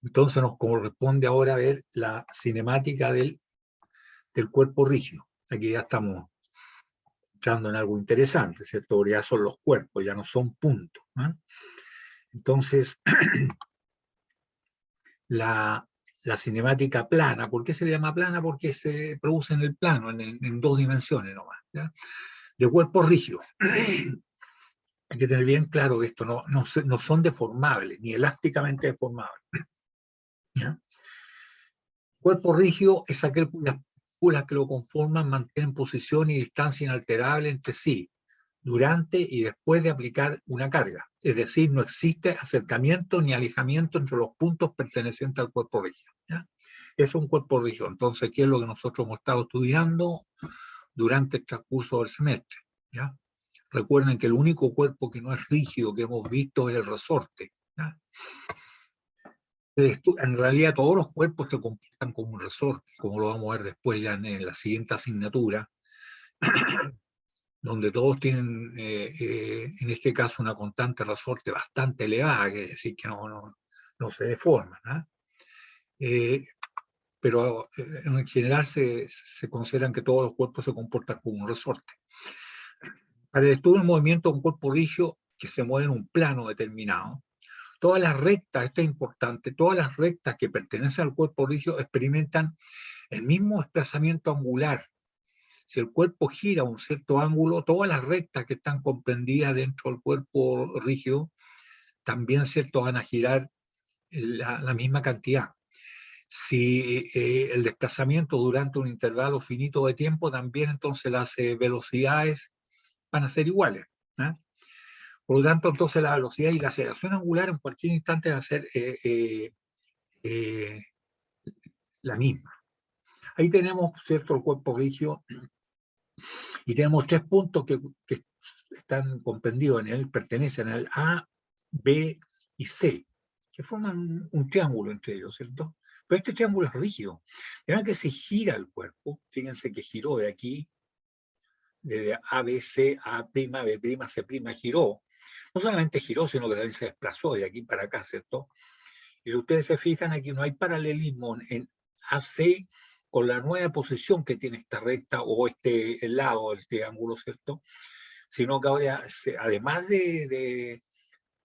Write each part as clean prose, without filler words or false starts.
Entonces nos corresponde ahora ver la cinemática del cuerpo rígido. Aquí ya estamos entrando en algo interesante, ¿cierto? Porque ya son los cuerpos, ya no son puntos, ¿eh? Entonces, la cinemática plana, ¿por qué se le llama plana? Porque se produce en el plano, en dos dimensiones nomás, ¿ya? De cuerpos rígidos. Hay que tener bien claro que esto no son deformables, ni elásticamente deformables, ¿ya? Cuerpo rígido es aquel cuyas partículas que lo conforman mantienen posición y distancia inalterable entre sí, durante y después de aplicar una carga. Es decir, no existe acercamiento ni alejamiento entre los puntos pertenecientes al cuerpo rígido, ¿ya? Es un cuerpo rígido. Entonces, ¿qué es lo que nosotros hemos estado estudiando durante el transcurso del semestre? ¿Ya? Recuerden que el único cuerpo que no es rígido que hemos visto es el resorte, ¿ya? En realidad todos los cuerpos se comportan como un resorte, como lo vamos a ver después ya en la siguiente asignatura, donde todos tienen, en este caso, una constante resorte bastante elevada, que es decir, que no se deforman, ¿eh? Pero en general se consideran que todos los cuerpos se comportan como un resorte. Para el estudio del movimiento de un cuerpo rígido que se mueve en un plano determinado, todas las rectas, esto es importante, todas las rectas que pertenecen al cuerpo rígido experimentan el mismo desplazamiento angular. Si el cuerpo gira a un cierto ángulo, todas las rectas que están comprendidas dentro del cuerpo rígido también, ¿cierto?, van a girar la misma cantidad. Si el desplazamiento durante un intervalo finito de tiempo, también entonces las velocidades van a ser iguales, ¿eh? Por lo tanto, entonces la velocidad y la aceleración angular en cualquier instante va a ser eh, la misma. Ahí tenemos, ¿cierto?, el cuerpo rígido y tenemos tres puntos que están comprendidos en él, pertenecen al A, B y C, que forman un triángulo entre ellos, ¿cierto? Pero este triángulo es rígido. Vean que se gira el cuerpo, fíjense que giró de aquí, de A, B, C, A', B', C', giró. No solamente giró, sino que también se desplazó de aquí para acá, ¿cierto? Y si ustedes se fijan, aquí no hay paralelismo en AC con la nueva posición que tiene esta recta o este lado del triángulo, ¿cierto? Sino que ahora, además de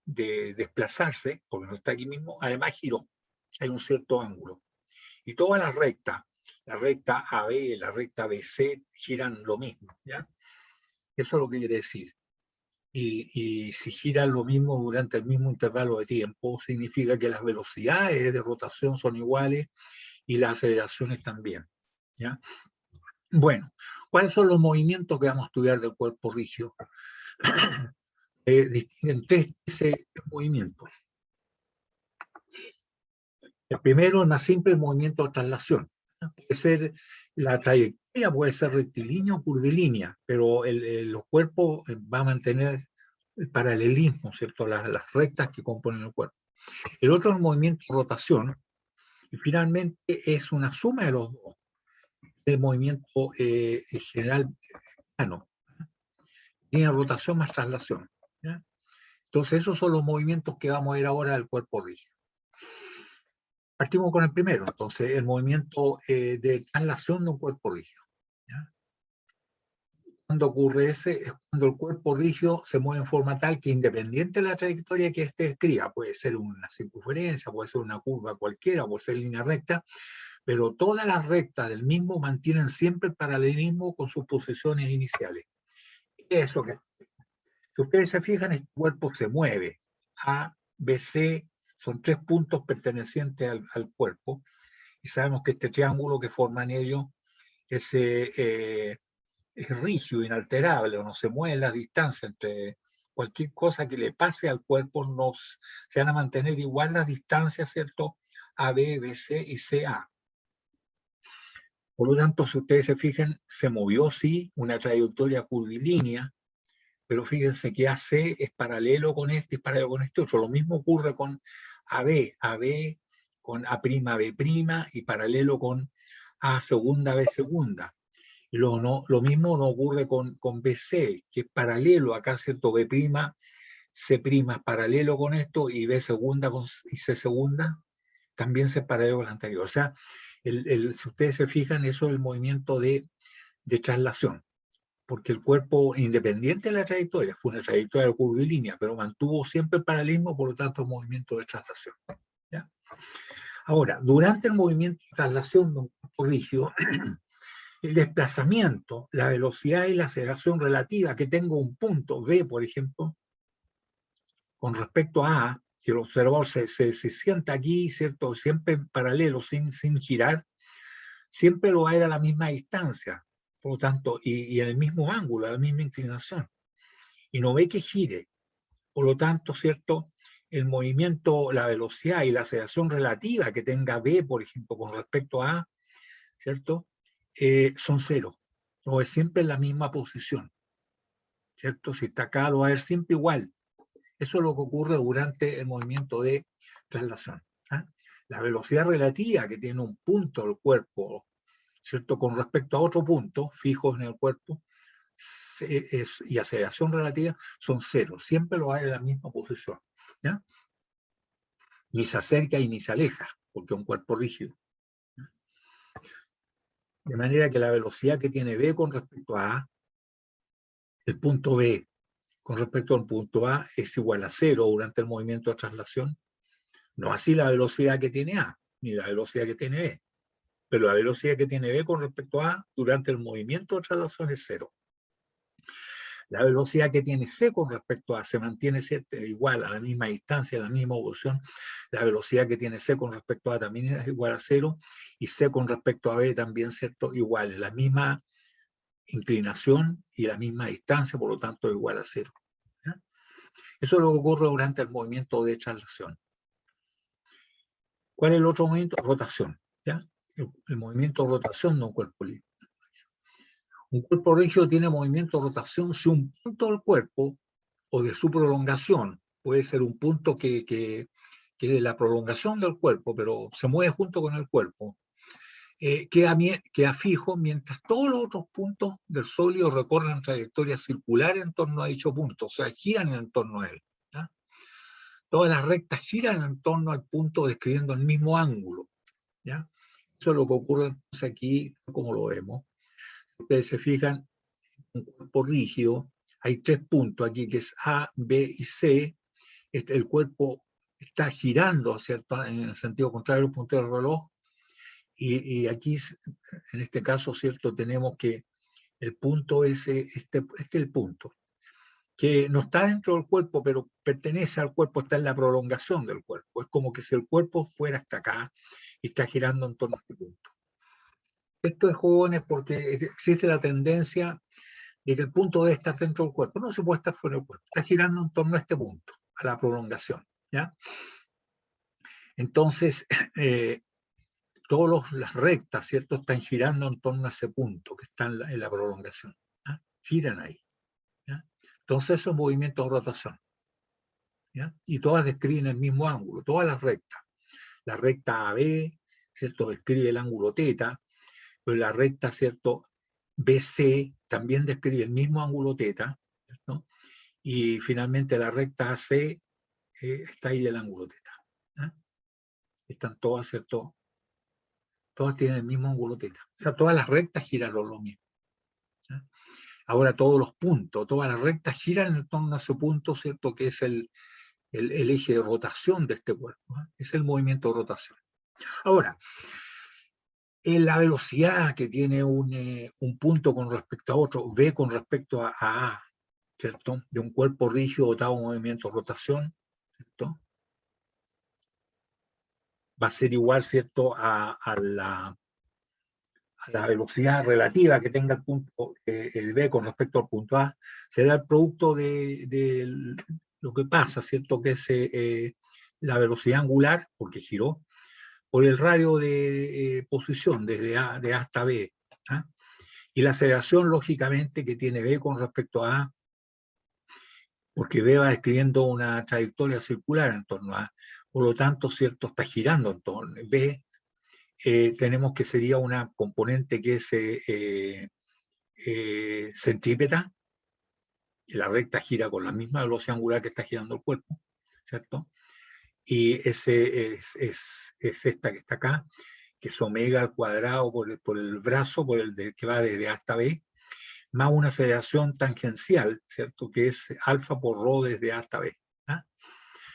desplazarse, porque no está aquí mismo, además giró. Hay un cierto ángulo. Y todas las rectas, la recta AB, la recta BC, giran lo mismo, ¿ya? Eso es lo que quiere decir. Y si giran lo mismo durante el mismo intervalo de tiempo, significa que las velocidades de rotación son iguales y las aceleraciones también, ¿ya? Bueno, ¿cuáles son los movimientos que vamos a estudiar del cuerpo rígido? Distinguen tres movimientos. El primero, el más simple, el movimiento de traslación. Puede ser la trayectoria, puede ser rectilínea o curvilínea, pero los cuerpos van a mantener el paralelismo, ¿cierto? Las rectas que componen el cuerpo. El otro es el movimiento de rotación, y finalmente es una suma de los dos. El movimiento general plano, tiene rotación más traslación, ¿ya? Entonces esos son los movimientos que vamos a ver ahora del cuerpo rígido. Partimos con el primero, entonces el movimiento de traslación de un cuerpo rígido, ¿ya? Cuando ocurre ese, es cuando el cuerpo rígido se mueve en forma tal que, independiente de la trayectoria que éste escriba, puede ser una circunferencia, puede ser una curva cualquiera, puede ser línea recta, pero todas las rectas del mismo mantienen siempre el paralelismo con sus posiciones iniciales. Eso que, si ustedes se fijan, este cuerpo se mueve. A, B, C son tres puntos pertenecientes al cuerpo, y sabemos que este triángulo que forman ellos es rígido, inalterable, o no se mueve la distancia entre cualquier cosa que le pase al cuerpo, se van a mantener igual las distancias, ¿cierto? A, B, B, C y C, A. Por lo tanto, si ustedes se fijan, se movió, sí, una trayectoria curvilínea, pero fíjense que AC es paralelo con este, es paralelo con este otro. Lo mismo ocurre con AB, AB con A', B', y paralelo con A segunda, B segunda. Lo mismo no ocurre con BC, que es paralelo acá, ¿cierto? B', C' es paralelo con esto, y B segunda y C segunda también ser paralelo al anterior. O sea, si ustedes se fijan, eso es el movimiento de traslación, porque el cuerpo, independiente de la trayectoria, fue una trayectoria curvilínea, pero mantuvo siempre el paralelismo, por lo tanto, movimiento de traslación. ¿Ya? Ahora, durante el movimiento de traslación de un cuerpo rígido, el desplazamiento, la velocidad y la aceleración relativa, que tengo un punto V, por ejemplo, con respecto a, si el observador se sienta aquí, ¿cierto? Siempre en paralelo, sin girar, siempre lo va a ir a la misma distancia, por lo tanto, y en el mismo ángulo, a la misma inclinación, y no ve que gire. Por lo tanto, ¿cierto? El movimiento, la velocidad y la aceleración relativa que tenga B, por ejemplo, con respecto a A, ¿cierto? Son cero. O es siempre en la misma posición, ¿cierto? Si está acá, lo va a ver siempre igual. Eso es lo que ocurre durante el movimiento de traslación. ¿Ah? La velocidad relativa que tiene un punto del cuerpo, ¿cierto? Con respecto a otro punto fijo en el cuerpo, y aceleración relativa son cero. Siempre lo hay en la misma posición. ¿Ya? Ni se acerca y ni se aleja, porque es un cuerpo rígido. De manera que la velocidad que tiene B con respecto a A, el punto B con respecto al punto A es igual a cero durante el movimiento de traslación. No así la velocidad que tiene A, ni la velocidad que tiene B. Pero la velocidad que tiene B con respecto a A durante el movimiento de traslación es cero. La velocidad que tiene C con respecto a se mantiene igual a la misma distancia, a la misma evolución. La velocidad que tiene C con respecto a también es igual a cero, y C con respecto a B también, ¿cierto? Igual, la misma inclinación y la misma distancia, por lo tanto igual a cero. ¿Ya? Eso es lo que ocurre durante el movimiento de traslación. ¿Cuál es el otro movimiento? Rotación. ¿Ya? El movimiento de rotación de un cuerpo libre. Un cuerpo rígido tiene movimiento de rotación si un punto del cuerpo o de su prolongación, puede ser un punto que es la prolongación del cuerpo, pero se mueve junto con el cuerpo, queda fijo mientras todos los otros puntos del sólido recorren trayectorias circulares en torno a dicho punto, o sea, giran en torno a él. ¿Ya? Todas las rectas giran en torno al punto describiendo el mismo ángulo. ¿Ya? Eso es lo que ocurre aquí, como lo vemos. Ustedes se fijan, un cuerpo rígido, hay tres puntos aquí, que es A, B y C. El cuerpo está girando, ¿cierto? En el sentido contrario al punto del reloj. Y aquí, en este caso, ¿cierto? Tenemos que el punto es este es el punto, que no está dentro del cuerpo, pero pertenece al cuerpo, está en la prolongación del cuerpo. Es como que si el cuerpo fuera hasta acá y está girando en torno a este punto. Esto es, jóvenes, porque existe la tendencia de que el punto debe estar dentro del cuerpo. No se puede estar fuera del cuerpo. Está girando en torno a este punto, a la prolongación. ¿Ya? Entonces, todas las rectas, ¿cierto?, están girando en torno a ese punto que está en la prolongación. ¿Ya? Giran ahí. ¿Ya? Entonces, eso es movimiento de rotación. ¿Ya? Y todas describen el mismo ángulo, todas las rectas. La recta AB, ¿cierto?, describe el ángulo θ, pero la recta, ¿cierto?, BC también describe el mismo ángulo θ, ¿no? Y finalmente la recta AC está ahí del ángulo θ. ¿Ya? Están todas, ¿cierto? Todas tienen el mismo ángulo θ. O sea, todas las rectas giraron lo mismo. ¿Ya? Ahora todos los puntos, todas las rectas giran en torno a ese punto, ¿cierto? Que es el eje de rotación de este cuerpo. ¿Eh? Es el movimiento de rotación. Ahora, la velocidad que tiene un punto con respecto a otro, v con respecto a A, ¿cierto? De un cuerpo rígido dotado de movimiento de rotación, ¿cierto? Va a ser igual, ¿cierto?, a la velocidad relativa que tenga el punto, el B con respecto al punto A, será el producto de lo que pasa, ¿cierto?, que es la velocidad angular, porque giró, por el radio de posición, desde A, de A hasta B. ¿Ah? Y la aceleración, lógicamente, que tiene B con respecto a A, porque B va describiendo una trayectoria circular en torno a A. Por lo tanto, ¿cierto?, está girando en torno a B. Tenemos que sería una componente que es centrípeta, y la recta gira con la misma velocidad angular que está girando el cuerpo, ¿cierto? y ese es esta que está acá, que es omega al cuadrado por el brazo, que va desde A hasta B, más una aceleración tangencial, ¿cierto? Que es alfa por rho desde A hasta B. ¿Ya?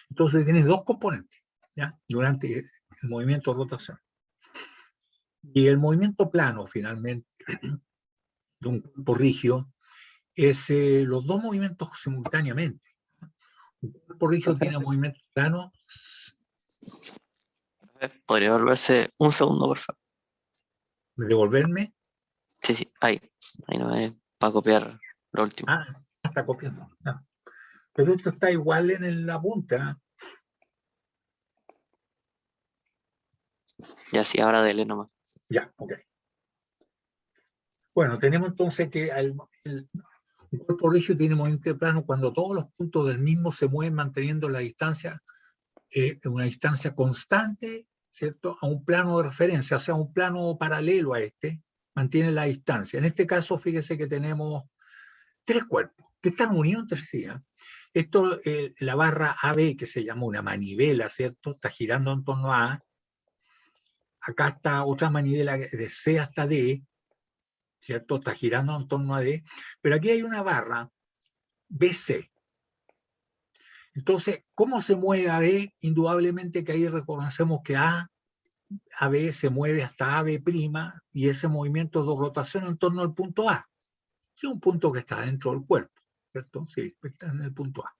Entonces tienes dos componentes, ¿ya? Durante el movimiento de rotación. Y el movimiento plano, finalmente, de un cuerpo rígido, es los dos movimientos simultáneamente. Un cuerpo rígido tiene movimiento plano. ¿Podría volverse un segundo, por favor? Devolverme. Sí, sí, ahí no es para copiar lo último. Ah, está copiando. Ah. Pero esto está igual en la punta. Ya sí, ahora dele nomás. Ya, ok. Bueno, tenemos entonces que el cuerpo rígido tiene movimiento plano cuando todos los puntos del mismo se mueven manteniendo la distancia, una distancia constante, ¿cierto? A un plano de referencia, o sea, un plano paralelo a este, mantiene la distancia. En este caso, fíjese que tenemos tres cuerpos que están unidos entre sí. Esto, la barra AB, que se llama una manivela, ¿cierto? Está girando en torno a A. Acá está otra manivela de C hasta D, ¿cierto? Está girando en torno a D. Pero aquí hay una barra BC. Entonces, ¿cómo se mueve AB? Indudablemente que ahí reconocemos que AB se mueve hasta AB' y ese movimiento de rotación en torno al punto A, que es un punto que está dentro del cuerpo, ¿cierto? Sí, está en el punto A.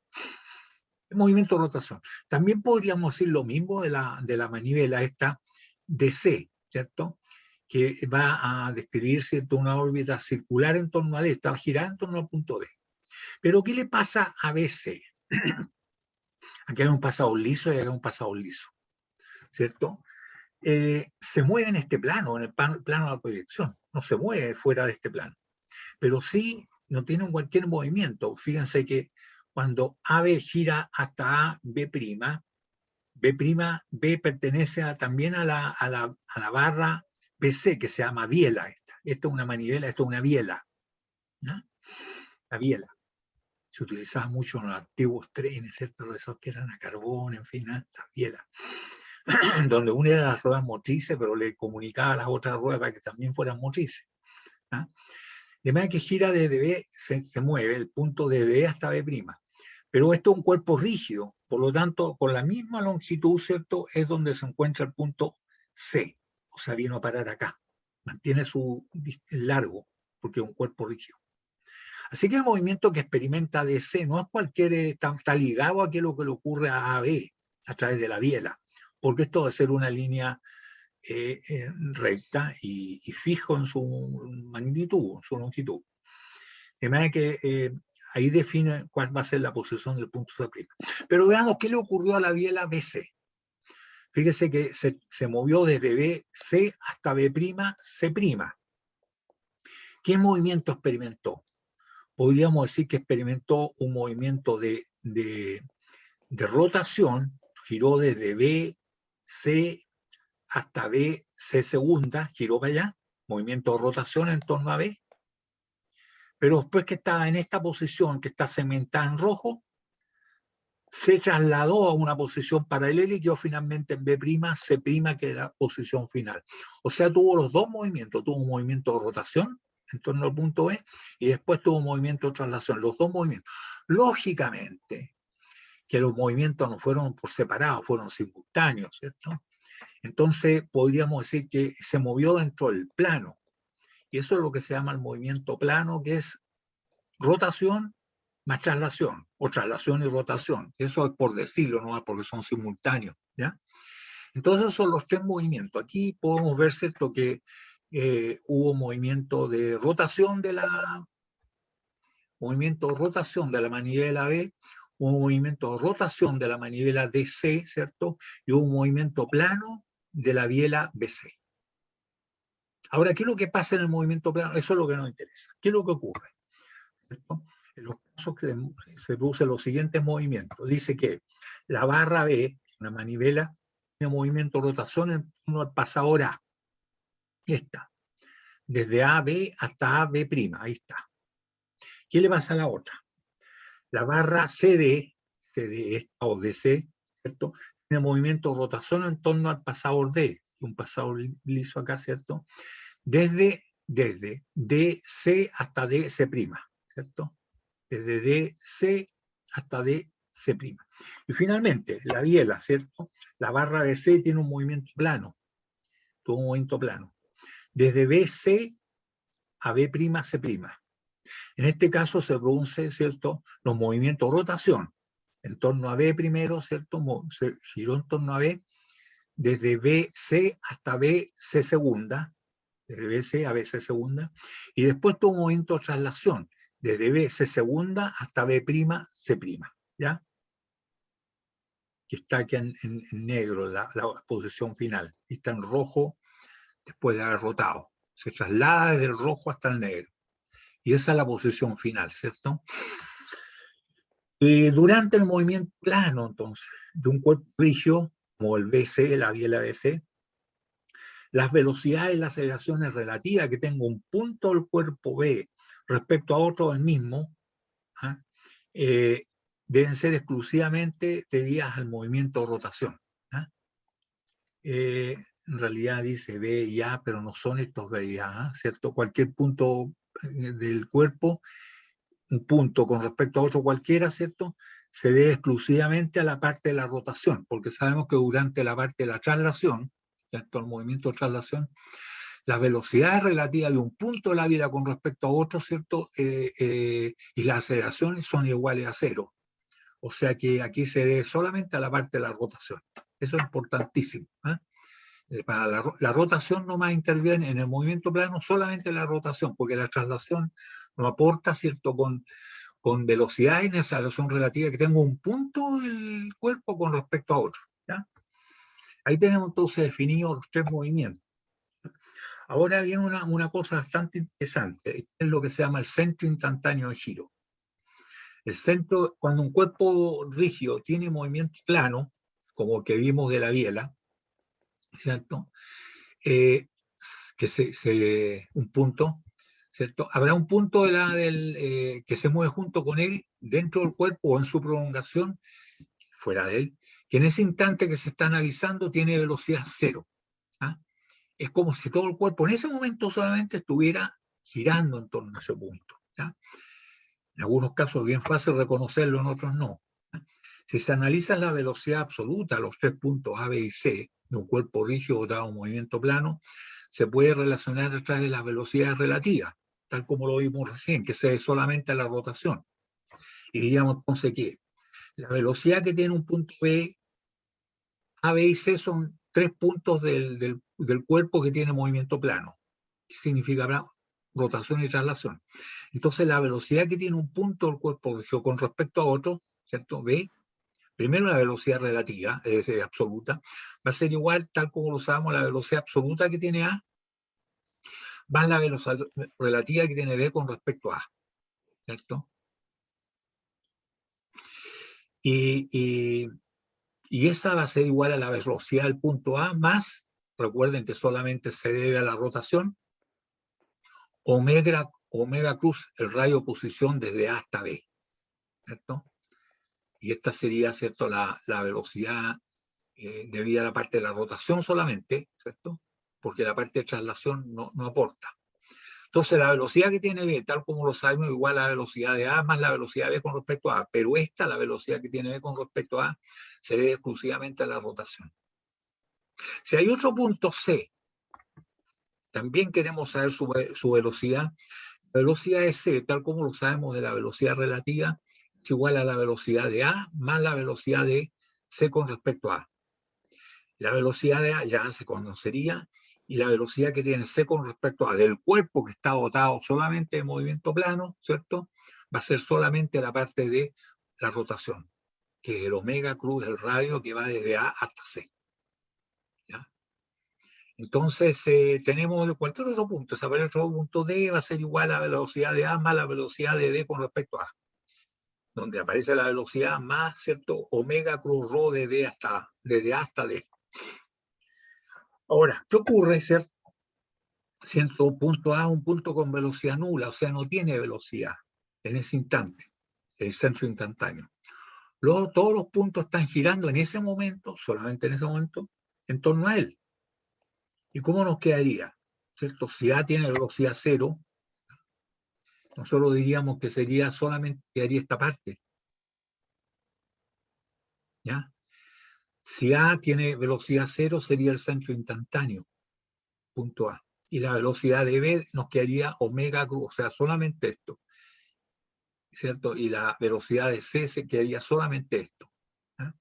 El movimiento de rotación. También podríamos decir lo mismo de la manivela esta DC, ¿cierto? Que va a describir, ¿cierto?, una órbita circular en torno a D, está girando en torno al punto D. Pero ¿qué le pasa a BC? Aquí hay un pasado liso y acá hay un pasado liso, ¿cierto? Se mueve en este plano, en el plano de la proyección, no se mueve fuera de este plano, pero sí no tiene cualquier movimiento. Fíjense que cuando AB gira hasta A, B', B pertenece también a la barra BC, que se llama biela. Esta es una manivela, esto es una biela, ¿no? La biela. Se utilizaba mucho en los antiguos trenes, ¿cierto? Esos que eran a carbón, en fin, las bielas. Donde una era las ruedas motrices, pero le comunicaba a las otras ruedas para que también fueran motrices. ¿Ah? De manera que gira desde B, se mueve el punto de B hasta B'. Pero esto es un cuerpo rígido, por lo tanto, con la misma longitud, ¿cierto? Es donde se encuentra el punto C, o sea, vino a parar acá. Mantiene su largo, porque es un cuerpo rígido. Así que el movimiento que experimenta DC no es cualquier, está ligado a lo que le ocurre a AB, a través de la biela, porque esto va a ser una línea recta y fijo en su magnitud, en su longitud. De manera que ahí define cuál va a ser la posición del punto C'. Pero veamos qué le ocurrió a la biela BC. Fíjese que se movió desde BC hasta B'C'. ¿Qué movimiento experimentó? Podríamos decir que experimentó un movimiento de rotación, giró desde BC hasta BC segunda, giró para allá, movimiento de rotación en torno a B, pero después que estaba en esta posición, que está segmentada en rojo, se trasladó a una posición paralela y quedó finalmente en B', C', que es la posición final. O sea, tuvo los dos movimientos, tuvo un movimiento de rotación en torno al punto B y después tuvo un movimiento de traslación, los dos movimientos. Lógicamente, que los movimientos no fueron por separado, fueron simultáneos, ¿cierto? Entonces, podríamos decir que se movió dentro del plano. Y eso es lo que se llama el movimiento plano, que es rotación más traslación, o traslación y rotación. Eso es por decirlo, no porque son simultáneos, ¿ya? Entonces son los tres movimientos. Aquí podemos ver, ¿cierto?, que hubo movimiento de rotación de la manivela B, hubo un movimiento de rotación de la manivela DC, ¿cierto? Y hubo un movimiento plano de la biela BC. Ahora, ¿qué es lo que pasa en el movimiento plano? Eso es lo que nos interesa. ¿Qué es lo que ocurre? ¿Cierto? En los casos que se producen los siguientes movimientos. Dice que la barra B, una manivela, tiene movimiento de rotación en torno al pasador A. Esta. Desde AB hasta AB'. Ahí está. ¿Qué le pasa a la otra? La barra CD esta o DC, ¿cierto?, tiene movimiento de rotación en torno al pasador D, un pasador liso acá, ¿cierto? Desde DC hasta DC', ¿cierto? Desde DC hasta DC'. Y finalmente, la biela, ¿cierto? La barra BC tiene un movimiento plano, todo un movimiento plano. Desde BC a B'C'. En este caso se produce, ¿cierto?, los movimientos de rotación en torno a B primero, ¿cierto? Se giró en torno a B, desde BC hasta BC segunda, desde BC a BC segunda, y después tuvo un movimiento de traslación, desde BC segunda hasta B'C', ¿ya? Que está aquí en negro, la posición final, y está en rojo después de haber rotado. Se traslada desde el rojo hasta el negro. Y esa es la posición final, ¿cierto? Durante el movimiento plano, entonces, de un cuerpo rígido, como el BC, la biela BC, las velocidades y las aceleraciones relativas que tengo un punto del cuerpo B respecto a otro del mismo, ¿ah? Deben ser exclusivamente debidas al movimiento de rotación. ¿Ah? En realidad dice B y A, pero no son estos B y A, ¿cierto? Cualquier punto del cuerpo, un punto con respecto a otro cualquiera, ¿cierto?, se debe exclusivamente a la parte de la rotación, porque sabemos que durante la parte de la traslación, ¿cierto?, el movimiento de traslación, las velocidades relativas de un punto de la biela con respecto a otro, ¿cierto?, y las aceleraciones son iguales a cero. O sea que aquí se debe solamente a la parte de la rotación. Eso es importantísimo. Para la rotación nomás interviene en el movimiento plano solamente la rotación, porque la traslación no aporta, ¿cierto?, con velocidad y aceleración relativa, que tengo un punto del cuerpo con respecto a otro. ¿Ya? Ahí tenemos entonces definidos los tres movimientos. Ahora viene una cosa bastante interesante, es lo que se llama el centro instantáneo de giro. El centro, cuando un cuerpo rígido tiene movimiento plano, como el que vimos de la biela, ¿cierto?, que un punto, ¿cierto? Habrá un punto que se mueve junto con él dentro del cuerpo o en su prolongación, fuera de él, que en ese instante que se está analizando tiene velocidad cero. ¿Ah? Es como si todo el cuerpo en ese momento solamente estuviera girando en torno a ese punto. ¿Ya? En algunos casos es bien fácil reconocerlo, en otros no. Si se analiza la velocidad absoluta, los tres puntos A, B y C, de un cuerpo rígido dado a un movimiento plano, se puede relacionar a través de las velocidades relativas, tal como lo vimos recién, que se ve solamente a la rotación. Y diríamos entonces que la velocidad que tiene un punto B, A, B y C son tres puntos del cuerpo que tiene movimiento plano, que significa rotación y traslación. Entonces la velocidad que tiene un punto del cuerpo rígido con respecto a otro, ¿cierto? B, primero la velocidad relativa, es decir, absoluta, va a ser igual, tal como lo sabemos, la velocidad absoluta que tiene A, más la velocidad relativa que tiene B con respecto a A, ¿cierto? Y esa va a ser igual a la velocidad del punto A más, recuerden que solamente se debe a la rotación, omega cruz el radio de posición desde A hasta B, ¿cierto? Y esta sería, ¿cierto?, la velocidad debida a la parte de la rotación solamente, ¿cierto? Porque la parte de traslación no aporta. Entonces la velocidad que tiene B, tal como lo sabemos, igual a la velocidad de A más la velocidad de B con respecto a A, pero la velocidad que tiene B con respecto a A, se debe exclusivamente a la rotación. Si hay otro punto C, también queremos saber su velocidad. La velocidad de C, tal como lo sabemos de la velocidad relativa, es igual a la velocidad de A más la velocidad de C con respecto a A. La velocidad de A ya se conocería, y la velocidad que tiene C con respecto a del cuerpo que está dotado solamente de movimiento plano, ¿cierto?, va a ser solamente la parte de la rotación, que es el omega cruz del radio que va desde A hasta C. ¿Ya? Entonces, tenemos cualquier otro punto, saber el otro punto D va a ser igual a la velocidad de A más la velocidad de D con respecto a A, donde aparece la velocidad más, ¿cierto?, omega cruz rho desde A hasta D. Ahora, ¿qué ocurre, cierto? Siendo punto A un punto con velocidad nula, o sea, no tiene velocidad en ese instante, el centro instantáneo. Luego todos los puntos están girando en ese momento, solamente en ese momento, en torno a él. ¿Y cómo nos quedaría? ¿Cierto? Si A tiene velocidad cero, nosotros diríamos que sería solamente, quedaría esta parte. ¿Ya? Si A tiene velocidad cero, sería el centro instantáneo, punto A. Y la velocidad de B nos quedaría omega cruz, o sea, solamente esto. ¿Cierto? Y la velocidad de C se quedaría solamente esto. ¿Ya?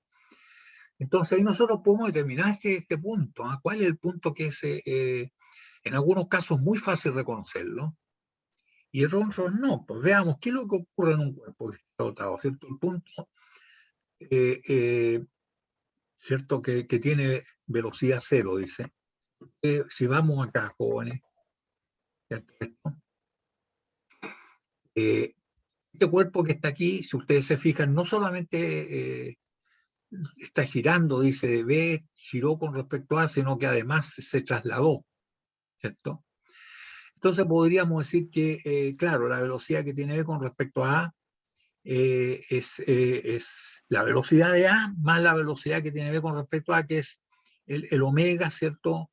Entonces ahí nosotros podemos determinar este punto. ¿Ah? ¿Cuál es el punto que es, en algunos casos, muy fácil reconocerlo? Y en otros no. Pues veamos, ¿qué es lo que ocurre en un cuerpo que está dotado? ¿Cierto? El punto, ¿cierto? Que tiene velocidad cero, dice. Si vamos acá, jóvenes, ¿cierto? Este cuerpo que está aquí, si ustedes se fijan, no solamente está girando, dice B, giró con respecto a, sino que además se trasladó, ¿cierto? Entonces podríamos decir que, claro, la velocidad que tiene B con respecto a A es la velocidad de A más la velocidad que tiene B con respecto a A, que es el omega, ¿cierto?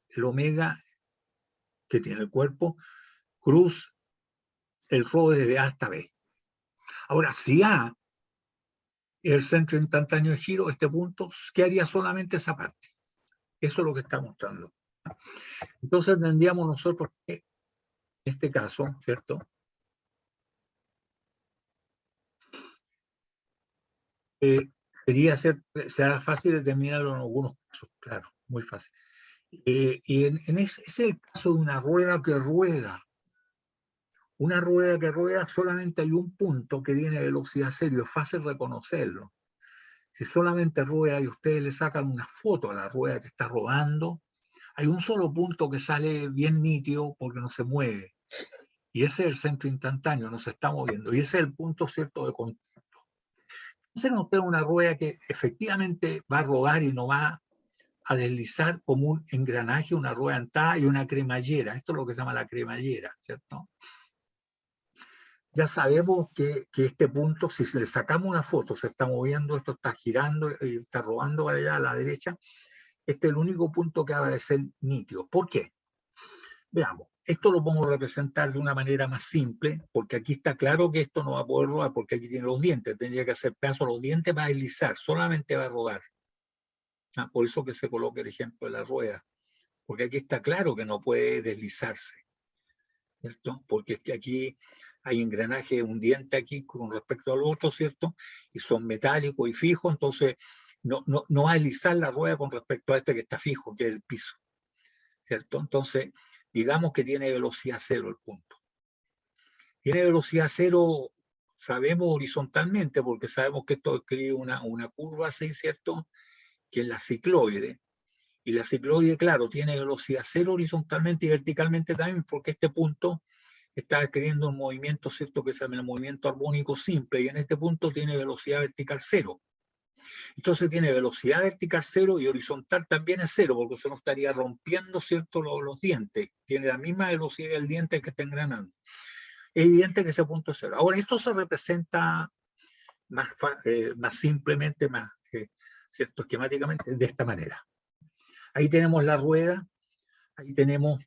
El omega que tiene el cuerpo, cruz el rho desde A hasta B. Ahora, si A es el centro instantáneo de giro, este punto, ¿qué haría solamente esa parte? Eso es lo que está mostrando. Entonces tendríamos nosotros que, en este caso, ¿cierto? Será fácil determinarlo en algunos casos, claro, muy fácil. Y ese es el caso de una rueda que rueda. Una rueda que rueda, solamente hay un punto que tiene velocidad cero, es fácil reconocerlo. Si solamente rueda y ustedes le sacan una foto a la rueda que está rodando, hay un solo punto que sale bien nítido porque no se mueve. Y ese es el centro instantáneo, no se está moviendo. Y ese es el punto cierto de contacto. Entonces nos queda una rueda que efectivamente va a rodar y no va a deslizar como un engranaje, una rueda dentada y una cremallera. Esto es lo que se llama la cremallera, ¿cierto? Ya sabemos que este punto, si le sacamos una foto, se está moviendo, esto está girando y está rodando para allá a la derecha, este es el único punto que va a aparecer nítido. ¿Por qué? Veamos, esto lo podemos representar de una manera más simple, porque aquí está claro que esto no va a poder rodar, porque aquí tiene los dientes, tendría que hacer pedazo los dientes para deslizar, solamente va a rodar. Ah, por eso que se coloca el ejemplo de la rueda, porque aquí está claro que no puede deslizarse, ¿cierto? Porque es que aquí hay engranaje, un diente aquí con respecto al otro, ¿cierto? Y son metálicos y fijos, entonces no va a deslizar la rueda con respecto a este que está fijo, que es el piso, ¿cierto? Entonces, digamos que tiene velocidad cero el punto. Tiene velocidad cero, sabemos horizontalmente, porque sabemos que esto escribe una curva así, ¿cierto? Que es la cicloide. Y la cicloide, claro, tiene velocidad cero horizontalmente y verticalmente también, porque este punto está escribiendo un movimiento, ¿cierto? Que se llama el movimiento armónico simple, y en este punto tiene velocidad vertical cero. Entonces tiene velocidad vertical cero y horizontal también es cero, porque eso no estaría rompiendo, ¿cierto? Los dientes. Tiene la misma velocidad del diente que está engranando. Es evidente que ese punto es cero. Ahora, esto se representa más simplemente, ¿cierto? Esquemáticamente, de esta manera. Ahí tenemos la rueda, ahí tenemos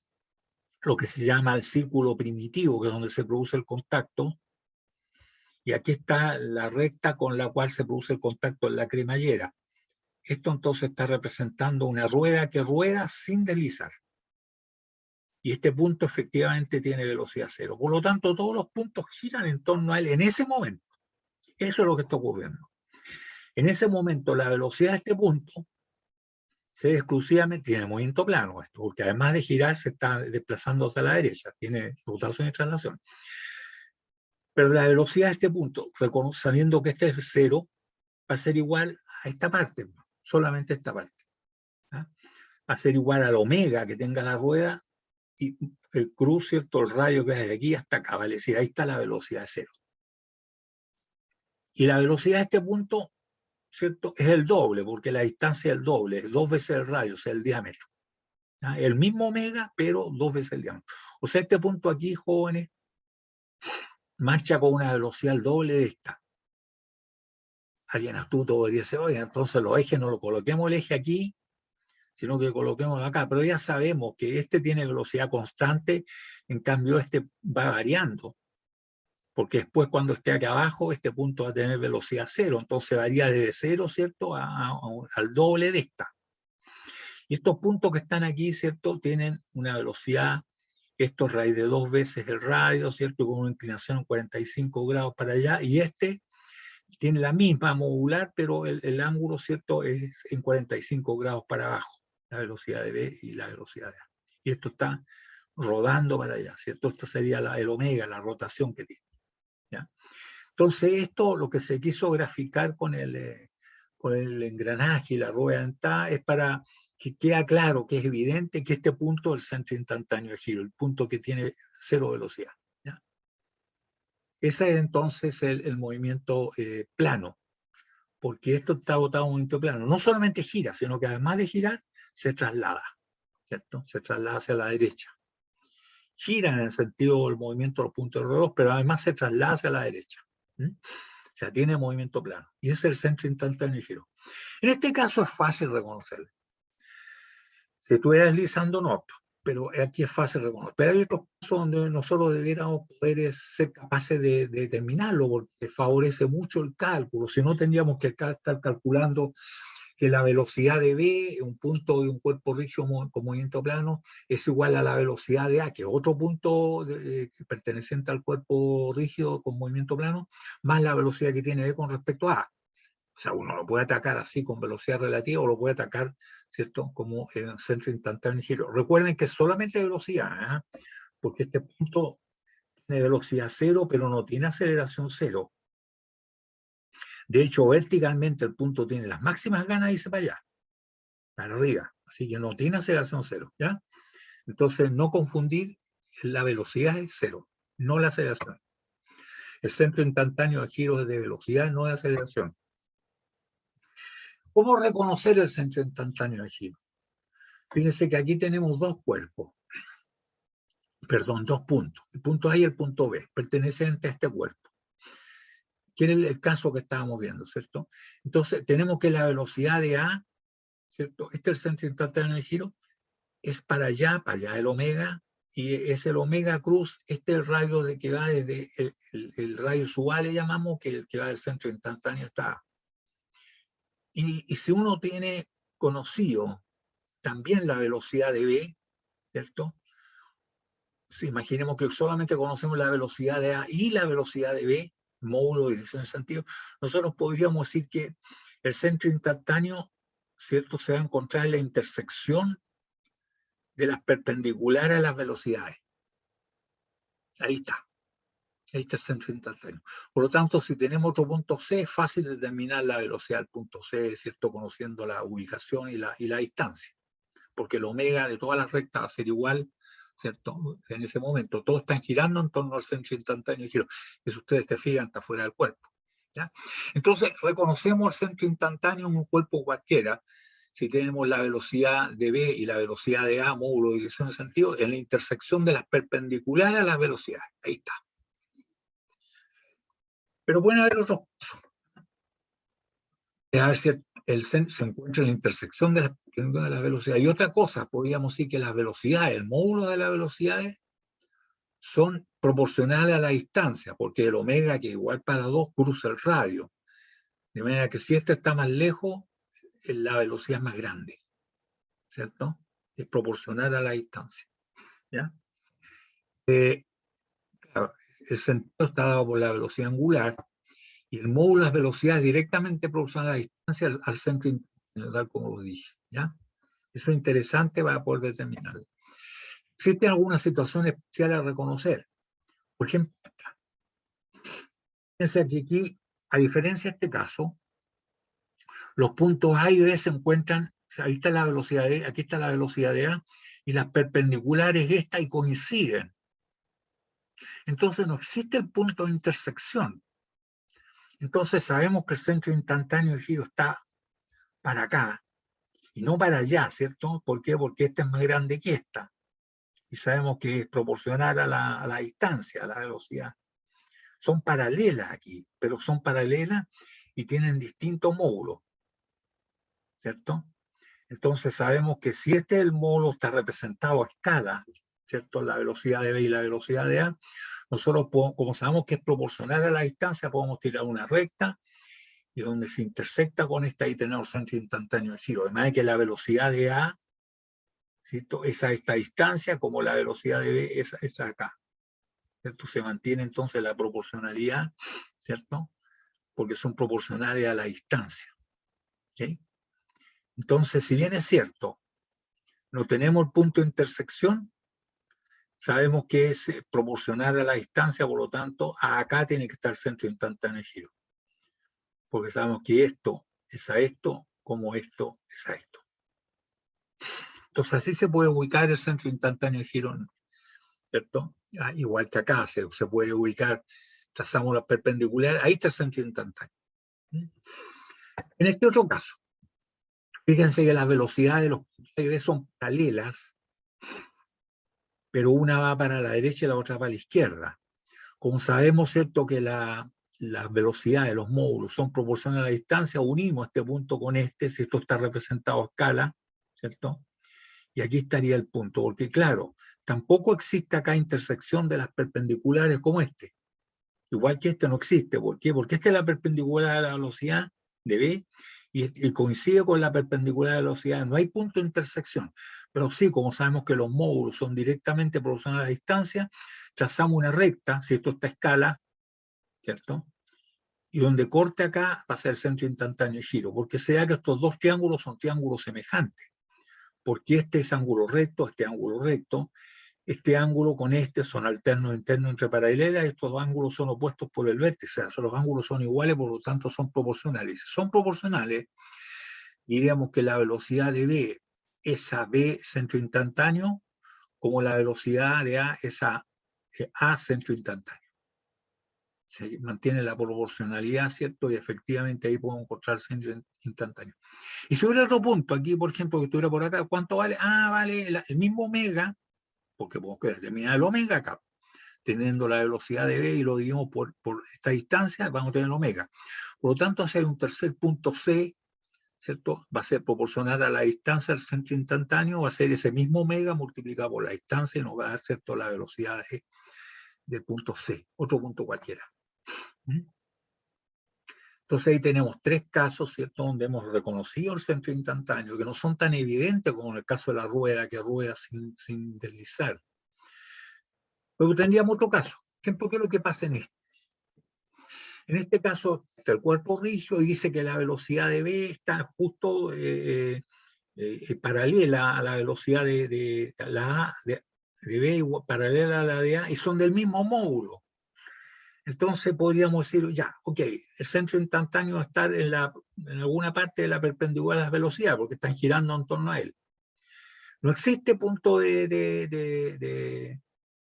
lo que se llama el círculo primitivo, que es donde se produce el contacto, y aquí está la recta con la cual se produce el contacto en la cremallera. Esto entonces está representando una rueda que rueda sin deslizar. Y este punto efectivamente tiene velocidad cero. Por lo tanto, todos los puntos giran en torno a él en ese momento. Eso es lo que está ocurriendo. En ese momento, la velocidad de este punto se exclusivamente, tiene movimiento plano esto, porque además de girar se está desplazando hacia la derecha, tiene rotación y traslación. Pero la velocidad de este punto, sabiendo que este es cero, va a ser igual a esta parte, solamente esta parte. ¿Ah? Va a ser igual al omega que tenga la rueda y el cruz, ¿cierto? El radio que es de aquí hasta acá, vale decir, ahí está la velocidad de cero. Y la velocidad de este punto, ¿cierto? Es el doble, porque la distancia es el doble, es 2 veces el radio, o sea, el diámetro. ¿Ah? El mismo omega, pero 2 veces el diámetro. O sea, este punto aquí, jóvenes, marcha con una velocidad al doble de esta. alguien astuto podría decir, oye, entonces los ejes no lo coloquemos el eje aquí, sino que coloquemos acá. Pero ya sabemos que este tiene velocidad constante, en cambio este va variando. Porque después cuando esté aquí abajo, este punto va a tener velocidad cero. Entonces varía desde cero, ¿cierto?, al doble de esta. Y estos puntos que están aquí, ¿cierto?, tienen una velocidad, esto es raíz de 2 veces el radio, ¿cierto?, con una inclinación en 45 grados para allá, y este tiene la misma modular, pero el ángulo, ¿cierto?, es en 45 grados para abajo, la velocidad de B y la velocidad de A. Y esto está rodando para allá, ¿cierto? Esto sería el omega, la rotación que tiene, ¿ya? Entonces, esto lo que se quiso graficar con el engranaje y la rueda dentada es para que quede claro, que es evidente que este punto es el centro instantáneo de giro, el punto que tiene cero velocidad, ¿ya? Ese es entonces el movimiento plano, porque esto está botado en movimiento plano. No solamente gira, sino que además de girar, se traslada, ¿cierto? Se traslada hacia la derecha. Gira en el sentido del movimiento de los puntos de reloj, pero además se traslada hacia la derecha. ¿Mm? O sea, tiene movimiento plano. Y ese es el centro instantáneo de giro. En este caso es fácil reconocerlo. Si estuviera deslizando, no, pero aquí es fácil reconocer. Pero hay otros casos donde nosotros debiéramos poder ser capaces de determinarlo, porque favorece mucho el cálculo. Si no, tendríamos que estar calculando que la velocidad de B, un punto de un cuerpo rígido con movimiento plano, es igual a la velocidad de A, que es otro punto perteneciente al cuerpo rígido con movimiento plano, más la velocidad que tiene B con respecto a A. O sea, uno lo puede atacar así con velocidad relativa o lo puede atacar, ¿cierto?, como en centro instantáneo de giro. Recuerden que es solamente velocidad, ¿eh? Porque este punto tiene velocidad cero, pero no tiene aceleración cero. De hecho, verticalmente el punto tiene las máximas ganas de irse para allá, para arriba. Así que no tiene aceleración cero, ¿ya? Entonces, no confundir, la velocidad es cero, no la aceleración. El centro instantáneo de giro es de velocidad, no de aceleración. ¿Cómo reconocer el centro instantáneo de giro? Fíjense que aquí tenemos dos cuerpos, perdón, dos puntos, el punto A y el punto B, pertenecientes a este cuerpo, que era el caso que estábamos viendo, ¿cierto? Entonces, tenemos que la velocidad de A, ¿cierto? Este es el centro instantáneo de giro, es para allá el omega, y es el omega cruz, este es el radio de que va desde el radio sub A, le llamamos, que es el que va del centro instantáneo hasta A. Y si uno tiene conocido también la velocidad de B, ¿cierto? Si imaginemos que solamente conocemos la velocidad de A y la velocidad de B, módulo, dirección de sentido, nosotros podríamos decir que el centro instantáneo, ¿cierto?, se va a encontrar en la intersección de las perpendiculares a las velocidades. Ahí está el centro instantáneo. Por lo tanto, si tenemos otro punto C, es fácil determinar la velocidad del punto C, ¿cierto?, conociendo la ubicación y la distancia, porque el omega de todas las rectas va a ser igual, ¿cierto? En ese momento, todos están girando en torno al centro instantáneo de giro, que si ustedes se fijan, está fuera del cuerpo, ¿ya? Entonces, reconocemos el centro instantáneo en un cuerpo cualquiera, si tenemos la velocidad de B y la velocidad de A, módulo de dirección de sentido, en la intersección de las perpendiculares a las velocidades. Ahí está. Pero pueden haber otros casos. A ver si el centro se encuentra en la intersección de las velocidades. Y otra cosa, podríamos decir que las velocidades, el módulo de las velocidades, son proporcionales a la distancia, porque el omega, que es igual para 2, cruza el radio. De manera que si este está más lejos, la velocidad es más grande, ¿cierto? Es proporcional a la distancia, ¿ya? Claro, el sentido está dado por la velocidad angular y el módulo de las velocidades directamente proporciona la distancia al centro interno, como lo dije, ¿ya? Eso es interesante para poder determinarlo. Existe alguna situación especial a reconocer. Por ejemplo, fíjense que aquí, a diferencia de este caso, los puntos A y B se encuentran, ahí está la velocidad de, aquí está la velocidad de A, y las perpendiculares esta y coinciden. Entonces no existe el punto de intersección. Entonces sabemos que el centro instantáneo de giro está para acá y no para allá, ¿cierto? ¿Por qué? Porque esta es más grande que esta. Y sabemos que es proporcional a la distancia, a la velocidad. Son paralelas aquí, pero son paralelas y tienen distintos módulos, ¿cierto? Entonces sabemos que si este es el módulo está representado a escala, ¿cierto? La velocidad de B y la velocidad de A, nosotros podemos, como sabemos que es proporcional a la distancia, podemos tirar una recta y donde se intersecta con esta y tener el centro instantáneo de giro. Además de que la velocidad de A, ¿cierto?, es a esta distancia, como la velocidad de B es acá, ¿cierto? Se mantiene entonces la proporcionalidad, ¿cierto? Porque son proporcionales a la distancia, ¿ok? Entonces, si bien es cierto, no tenemos el punto de intersección, sabemos que es proporcional a la distancia, por lo tanto, acá tiene que estar el centro instantáneo de giro. Porque sabemos que esto es a esto, como esto es a esto. Entonces, así se puede ubicar el centro instantáneo de giro, ¿cierto? Igual que acá, se puede ubicar, trazamos la perpendicular, ahí está el centro instantáneo. En este otro caso, fíjense que las velocidades de los puntos de B son paralelas, pero una va para la derecha y la otra para la izquierda. Como sabemos, ¿cierto?, que la velocidad de los módulos son proporcionales a la distancia, unimos este punto con este, si esto está representado a escala, ¿cierto? Y aquí estaría el punto, porque claro, tampoco existe acá intersección de las perpendiculares como este. Igual que este no existe. ¿Por qué? Porque esta es la perpendicular a la velocidad de B y coincide con la perpendicular a la velocidad. No hay punto de intersección. Pero sí, como sabemos que los módulos son directamente proporcionales a la distancia, trazamos una recta, si esto está a escala, ¿cierto? Y donde corte acá va a ser el centro instantáneo de giro, porque se da que estos dos triángulos son triángulos semejantes. Porque este es ángulo recto, este ángulo con este son alternos internos entre paralelas, estos dos ángulos son opuestos por el vértice, o sea, los ángulos son iguales, por lo tanto son proporcionales. Si son proporcionales, diríamos que la velocidad de B es a B centro instantáneo, como la velocidad de A es a centro instantáneo. Se mantiene la proporcionalidad, ¿cierto? Y efectivamente ahí podemos encontrar centro instantáneo. Y si hubiera otro punto, aquí por ejemplo, que estuviera por acá, ¿cuánto vale? Ah, vale el mismo omega, porque podemos determinar el omega acá, teniendo la velocidad de B y lo dividimos por esta distancia, vamos a tener el omega. Por lo tanto, si hay un tercer punto C, ¿cierto? Va a ser proporcional a la distancia del centro instantáneo, va a ser ese mismo omega multiplicado por la distancia y nos va a dar, ¿cierto?, la velocidad del punto C, otro punto cualquiera. Entonces ahí tenemos tres casos, ¿cierto?, donde hemos reconocido el centro instantáneo, que no son tan evidentes como en el caso de la rueda, que rueda sin deslizar. Pero tendríamos otro caso. ¿Qué es lo que pasa en este? En este caso, está el cuerpo rígido y dice que la velocidad de B está justo paralela a la velocidad de la A, de B, paralela a la de A, y son del mismo módulo. Entonces podríamos decir, ya, ok, el centro instantáneo va a estar en alguna parte de la perpendicular a la velocidad, porque están girando en torno a él. No existe punto de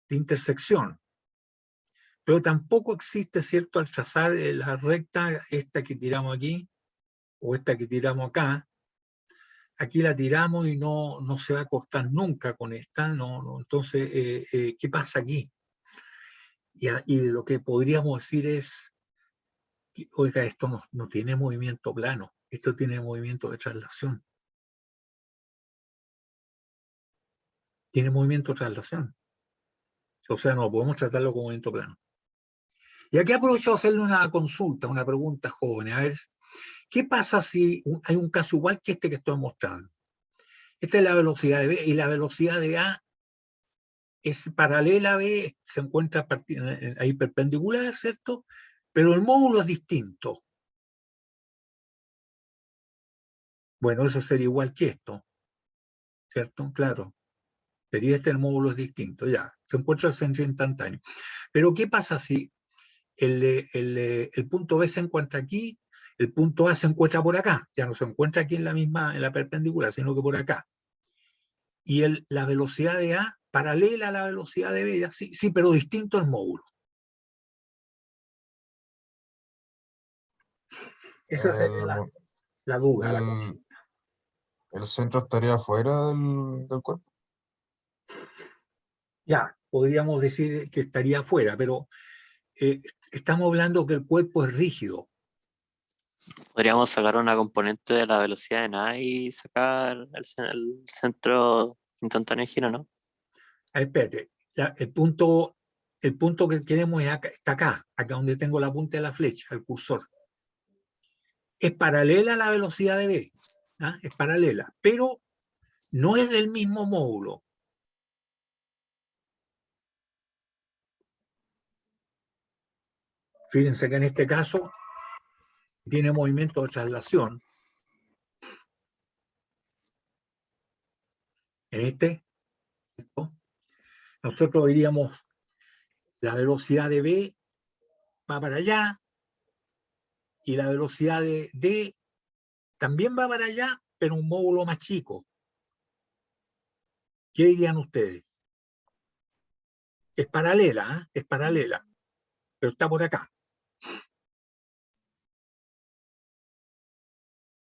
intersección, pero tampoco existe, ¿cierto?, al trazar la recta, esta que tiramos aquí, o esta que tiramos acá, aquí la tiramos y no se va a cortar nunca con esta, entonces, ¿qué pasa aquí? Y lo que podríamos decir es, oiga, esto no tiene movimiento plano, esto tiene movimiento de traslación. Tiene movimiento de traslación. O sea, no podemos tratarlo como movimiento plano. Y aquí aprovecho a hacerle una consulta, una pregunta, jóvenes. A ver, ¿qué pasa si hay un caso igual que este que estoy mostrando? Esta es la velocidad de B y la velocidad de A es paralela a B, se encuentra ahí perpendicular, ¿cierto? Pero el módulo es distinto. Bueno, eso sería igual que esto, ¿cierto? Claro. Sería el módulo es distinto, ya. Se encuentra el centro instantáneo. Pero ¿qué pasa si el punto B se encuentra aquí, el punto A se encuentra por acá? Ya no se encuentra aquí en la perpendicular, sino que por acá. Y la velocidad de A paralela a la velocidad de B, sí, pero distinto el módulo. Esa sería la duda, la consulta. ¿El centro estaría fuera del cuerpo? Ya, podríamos decir que estaría afuera, pero estamos hablando que el cuerpo es rígido. Podríamos sacar una componente de la velocidad de nada y sacar el centro instantáneo de giro, ¿no? Espérate, el punto que queremos es está acá donde tengo la punta de la flecha, el cursor. Es paralela a la velocidad de B, ¿ah? Es paralela, pero no es del mismo módulo. Fíjense que en este caso tiene movimiento de traslación. En este, ¿no? Nosotros diríamos la velocidad de B va para allá y la velocidad de D también va para allá, pero un módulo más chico. ¿Qué dirían ustedes? Es paralela, ¿eh? Es paralela, pero está por acá.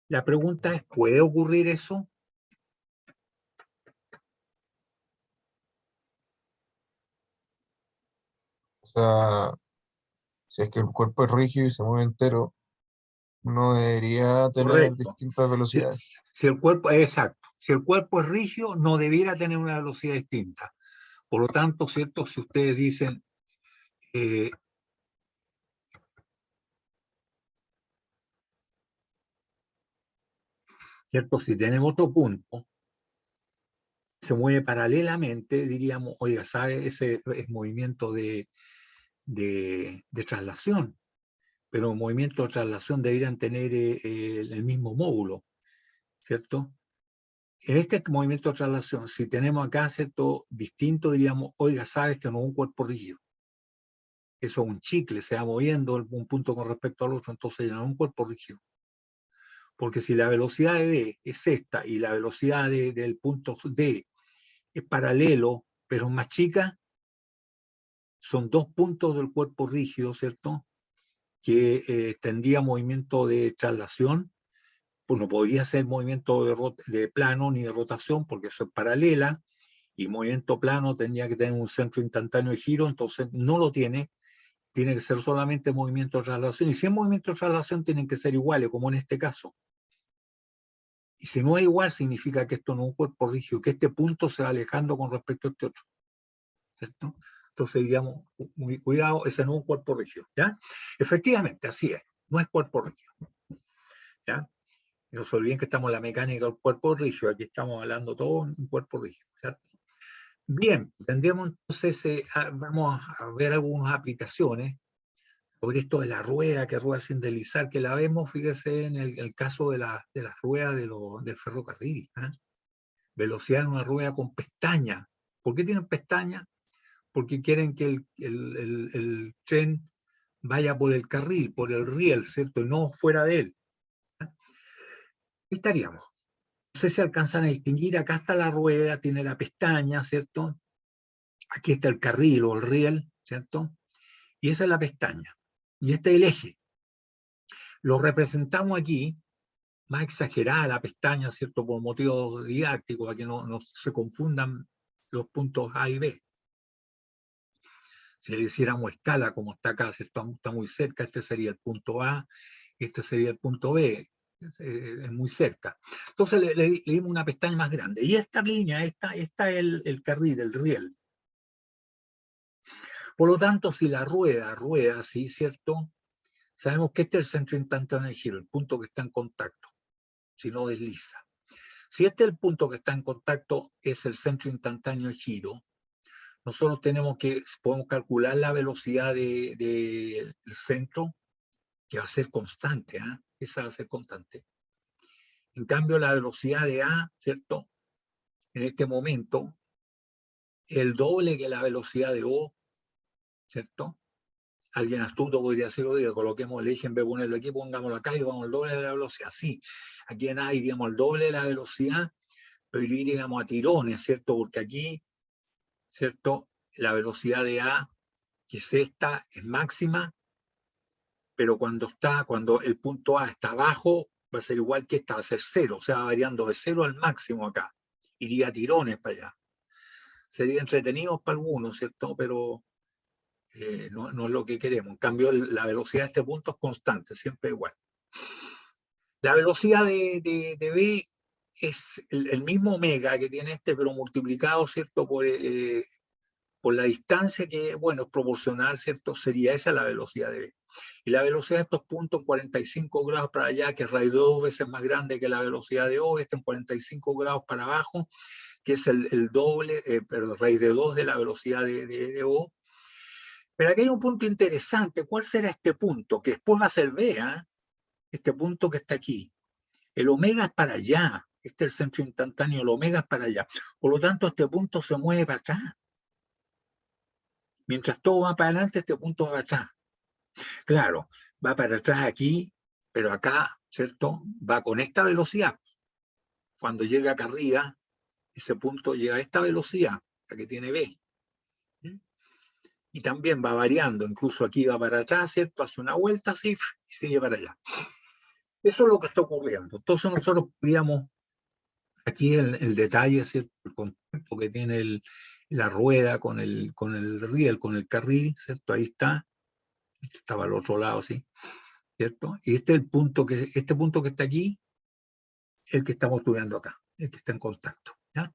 La pregunta es, ¿puede ocurrir eso? O sea, si es que el cuerpo es rígido y se mueve entero, no debería tener Correcto. distintas Si, velocidades. si el cuerpo es exacto, si el cuerpo es rígido, no debiera tener una velocidad distinta. Por lo tanto, ¿cierto? Si ustedes dicen, eh, ¿cierto? Si tenemos otro punto, se mueve paralelamente, diríamos, oiga, ¿sabe? Ese es movimiento de traslación, pero movimiento de traslación deberían tener el mismo módulo, ¿cierto? En este movimiento de traslación, si tenemos acá, ¿cierto? Distinto, diríamos, oiga, ¿sabes? Que no es un cuerpo rígido. Eso es un chicle, se va moviendo un punto con respecto al otro, entonces ya no es un cuerpo rígido. Porque si la velocidad de D es esta y la velocidad del punto D es paralelo, pero más chica, son dos puntos del cuerpo rígido, ¿cierto? Que tendría movimiento de traslación, pues no podría ser movimiento de plano ni de rotación, porque eso es paralela, y movimiento plano tendría que tener un centro instantáneo de giro, entonces no lo tiene que ser solamente movimiento de traslación, y si es movimiento de traslación tienen que ser iguales, como en este caso. Y si no es igual, significa que esto no es un cuerpo rígido, que este punto se va alejando con respecto a este otro, ¿cierto? Entonces, digamos, muy cuidado, ese no es un cuerpo rígido, ¿ya? Efectivamente, así es, no es cuerpo rígido, ¿ya? No se olviden que estamos en la mecánica del cuerpo rígido, aquí estamos hablando todo en un cuerpo rígido, ¿cierto? Bien, tendríamos entonces, vamos a ver algunas aplicaciones sobre esto de la rueda, que rueda sin deslizar, que la vemos, fíjese, en el caso de las ruedas del ferrocarril, ¿eh? Velocidad en una rueda con pestaña. ¿Por qué tienen pestaña? Porque quieren que el tren vaya por el carril, por el riel, ¿cierto? Y no fuera de él. ¿Eh? Ahí estaríamos. No sé si alcanzan a distinguir, acá está la rueda, tiene la pestaña, ¿cierto? Aquí está el carril o el riel, ¿cierto? Y esa es la pestaña. Y este es el eje. Lo representamos aquí, más exagerada la pestaña, ¿cierto? Por motivos didácticos, para que no se confundan los puntos A y B. Si le hiciéramos escala, como está acá, está muy cerca, este sería el punto A, este sería el punto B, es muy cerca. Entonces le dimos una pestaña más grande. Y esta línea, esta es el carril, el riel. Por lo tanto, si la rueda así, ¿cierto? Sabemos que este es el centro instantáneo de giro, el punto que está en contacto, si no desliza. Si este es el punto que está en contacto, es el centro instantáneo de giro, nosotros podemos calcular la velocidad del centro, que va a ser constante, ¿eh? Esa va a ser constante. En cambio, la velocidad de A, ¿cierto? En este momento, el doble que la velocidad de O, ¿cierto? Alguien astuto podría decir, oye, coloquemos el eje en vez de ponerlo aquí, pongámoslo acá y vamos al doble de la velocidad. Sí, aquí en A iríamos al doble de la velocidad, pero iríamos a tirones, ¿cierto? Porque aquí, ¿cierto? La velocidad de A, que es esta, es máxima, pero cuando el punto A está abajo, va a ser igual que esta, va a ser cero, o sea, va variando de cero al máximo acá. Iría a tirones para allá. Sería entretenido para algunos, ¿cierto? Pero no es lo que queremos. En cambio, la velocidad de este punto es constante, siempre igual. La velocidad de B es el mismo omega que tiene este, pero multiplicado, ¿cierto? Por la distancia que, bueno, es proporcional, ¿cierto? Sería esa la velocidad de B. Y la velocidad de estos puntos en 45 grados para allá, que es raíz de 2 veces más grande que la velocidad de O, en 45 grados para abajo, que es el doble, pero raíz de 2 de la velocidad de O. Pero aquí hay un punto interesante. ¿Cuál será este punto? Que después va a ser B, ¿eh? Este punto que está aquí. El omega es para allá. Este es el centro instantáneo, el omega es para allá. Por lo tanto, este punto se mueve para atrás. Mientras todo va para adelante, este punto va para atrás. Claro, va para atrás aquí, pero acá, ¿cierto? Va con esta velocidad. Cuando llega acá arriba, ese punto llega a esta velocidad, la que tiene B. Y también va variando, incluso aquí va para atrás, ¿cierto? Hace una vuelta así y sigue para allá. Eso es lo que está ocurriendo. Entonces nosotros podríamos, aquí el detalle, ¿cierto? El contacto que tiene la rueda con el riel, con el carril, ¿cierto? Ahí está. Estaba al otro lado, ¿sí? ¿Cierto? Y este punto que está aquí, el que estamos estudiando acá, el que está en contacto, ¿ya?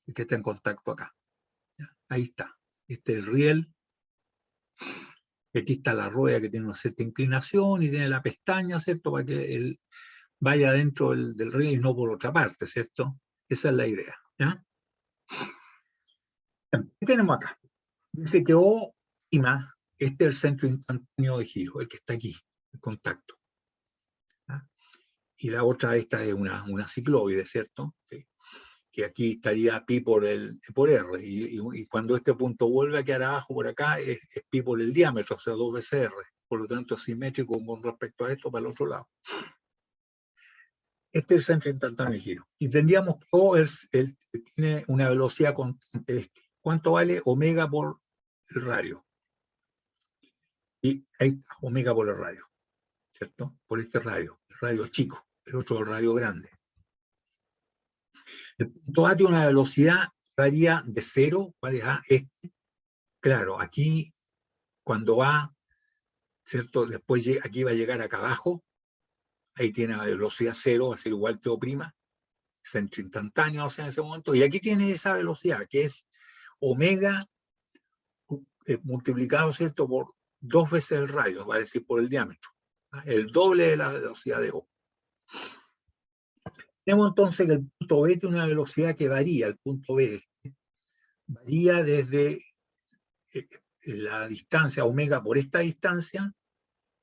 El que está en contacto acá. ¿Ya? Ahí está. Este es el riel. Aquí está la rueda que tiene una cierta inclinación y tiene la pestaña, ¿cierto? Para que él vaya dentro del riel y no por otra parte, ¿cierto? Esa es la idea, ¿ya? ¿Qué tenemos acá? Dice que O y más, este es el centro instantáneo de giro, el que está aquí, el contacto. ¿Ya? Y la otra, esta es una cicloide, ¿cierto? Sí. Que aquí estaría pi por R, y cuando este punto vuelve a quedar abajo por acá, es pi por el diámetro, o sea, 2 veces R. Por lo tanto, es simétrico con respecto a esto para el otro lado. Este es el centro instantáneo de giro. Y tendríamos que O tiene una velocidad constante. ¿Cuánto vale omega por el radio? Y ahí está, omega por el radio, ¿cierto? Por este radio, el radio chico, el otro radio grande. El punto A tiene una velocidad que varía de 0, ¿cuál es A? Claro, aquí cuando va, ¿cierto? Después aquí va a llegar acá abajo, ahí tiene la velocidad 0, va a ser igual que O', centro instantáneo, o sea, en ese momento, y aquí tiene esa velocidad, que es omega multiplicado, ¿cierto? Por 2 veces el radio, va a decir por el diámetro, ¿no? El doble de la velocidad de O. Tenemos entonces que el punto B tiene una velocidad que varía, el punto B varía desde la distancia omega por esta distancia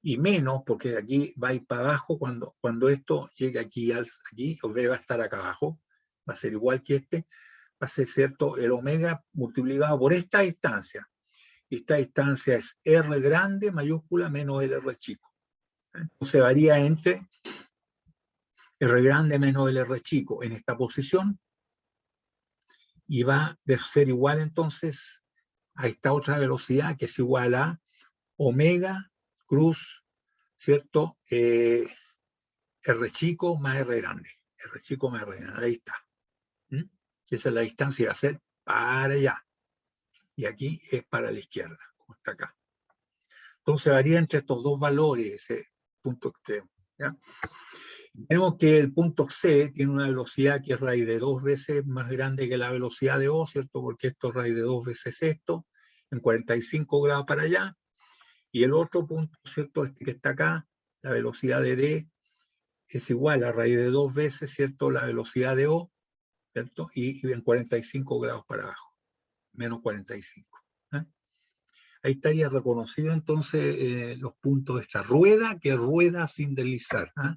y menos, porque aquí va a ir para abajo cuando esto llegue aquí, B va a estar acá abajo, va a ser igual que este, va a ser cierto el omega multiplicado por esta distancia. Esta distancia es R grande mayúscula menos el R chico. Entonces varía entre R grande menos el R chico en esta posición y va a ser igual entonces a esta otra velocidad que es igual a omega cruz, ¿cierto? R chico más R grande. R chico más R grande. Ahí está. Esa es la distancia, va a ser para allá. Y aquí es para la izquierda, como está acá. Entonces varía entre estos dos valores, ese punto extremo. ¿Ya? Vemos que el punto C tiene una velocidad que es raíz de 2 veces más grande que la velocidad de O, ¿cierto? Porque esto es raíz de 2 veces esto, en 45 grados para allá. Y el otro punto, ¿cierto? Este que está acá, la velocidad de D es igual a raíz de 2 veces, ¿cierto? La velocidad de O, ¿cierto? Y en 45 grados para abajo, menos 45. ¿Eh? Ahí estaría reconocido entonces los puntos de esta rueda, que rueda sin deslizar. ¿Eh?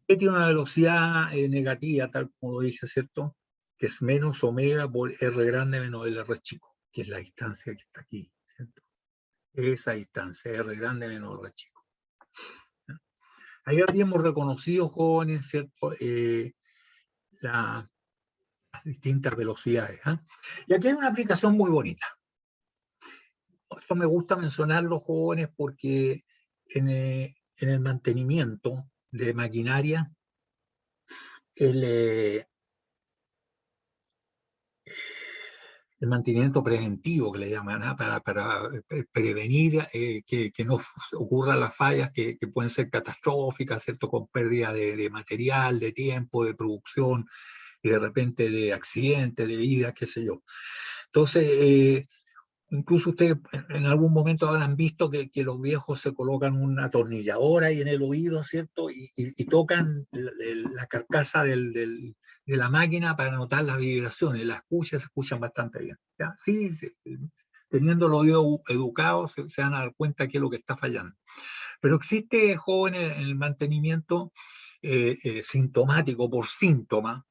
Que tiene una velocidad negativa, tal como lo dije, ¿cierto? Que es menos omega por R grande menos el R chico, que es la distancia que está aquí, ¿cierto? Esa distancia, R grande menos R chico. Ahí habríamos reconocido, jóvenes, ¿cierto? Las distintas velocidades. ¿Eh? Y aquí hay una aplicación muy bonita. Esto me gusta mencionarlo, jóvenes, porque en el mantenimiento de maquinaria, el mantenimiento preventivo que le llaman, ¿ah? Para prevenir que no ocurran las fallas que pueden ser catastróficas, ¿cierto? Con pérdida de material, de tiempo, de producción y de repente de accidentes, de vida, qué sé yo. Entonces, incluso ustedes en algún momento habrán visto que los viejos se colocan una atornilladora ahí en el oído, ¿cierto? Y tocan la carcasa de la máquina para notar las vibraciones. Las escuchas se escuchan bastante bien. ¿Ya? Sí, sí, teniendo el oído educado se van a dar cuenta qué es lo que está fallando. Pero existe, jóvenes, en el mantenimiento sintomático por síntoma,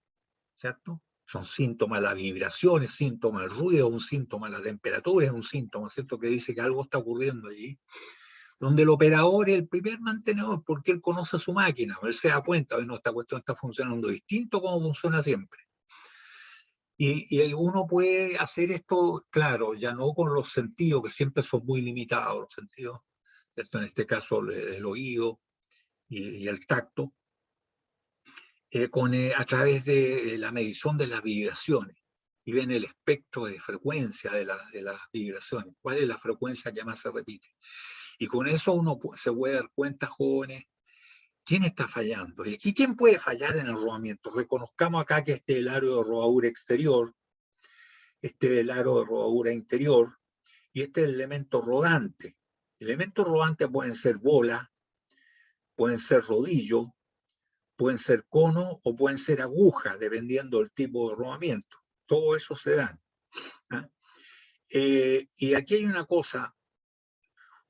¿cierto? Son síntomas las vibraciones, síntomas el ruido, un síntoma la temperatura, es un síntoma, ¿cierto? Que dice que algo está ocurriendo allí. Donde el operador es el primer mantenedor, porque él conoce su máquina, él se da cuenta, hoy no, esta cuestión está funcionando distinto como funciona siempre. Y uno puede hacer esto, claro, ya no con los sentidos, que siempre son muy limitados los sentidos, ¿cierto? En este caso el oído y el tacto, a través de la medición de las vibraciones y ven el espectro de frecuencia de las vibraciones, cuál es la frecuencia que más se repite. Y con eso uno se puede dar cuenta, jóvenes, quién está fallando. Y aquí, ¿quién puede fallar en el rodamiento? Reconozcamos acá que este es el aro de rodadura exterior, este es el aro de rodadura interior, y este es el elemento rodante. Elementos rodantes pueden ser bola, pueden ser rodillo, pueden ser cono o pueden ser aguja, dependiendo del tipo de rodamiento. Todo eso se da. ¿Ah? Y aquí hay una cosa,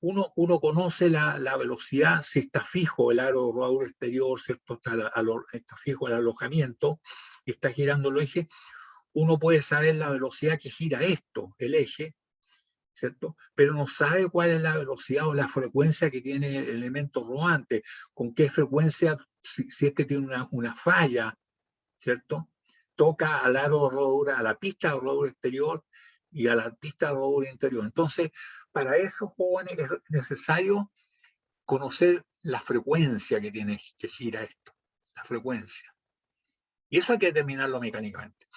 uno conoce la velocidad, si está fijo el aro de rodadura exterior, ¿cierto? Está fijo el alojamiento y está girando el eje, uno puede saber la velocidad que gira esto, el eje, ¿cierto? Pero no sabe cuál es la velocidad o la frecuencia que tiene el elemento rodante, con qué frecuencia, si es que tiene una falla, ¿cierto? Toca al aro de rodadura, a la pista de rodadura exterior y a la pista de rodadura interior. Entonces, para esos jóvenes es necesario conocer la frecuencia que tiene que gira esto, la frecuencia. Y eso hay que determinarlo mecánicamente.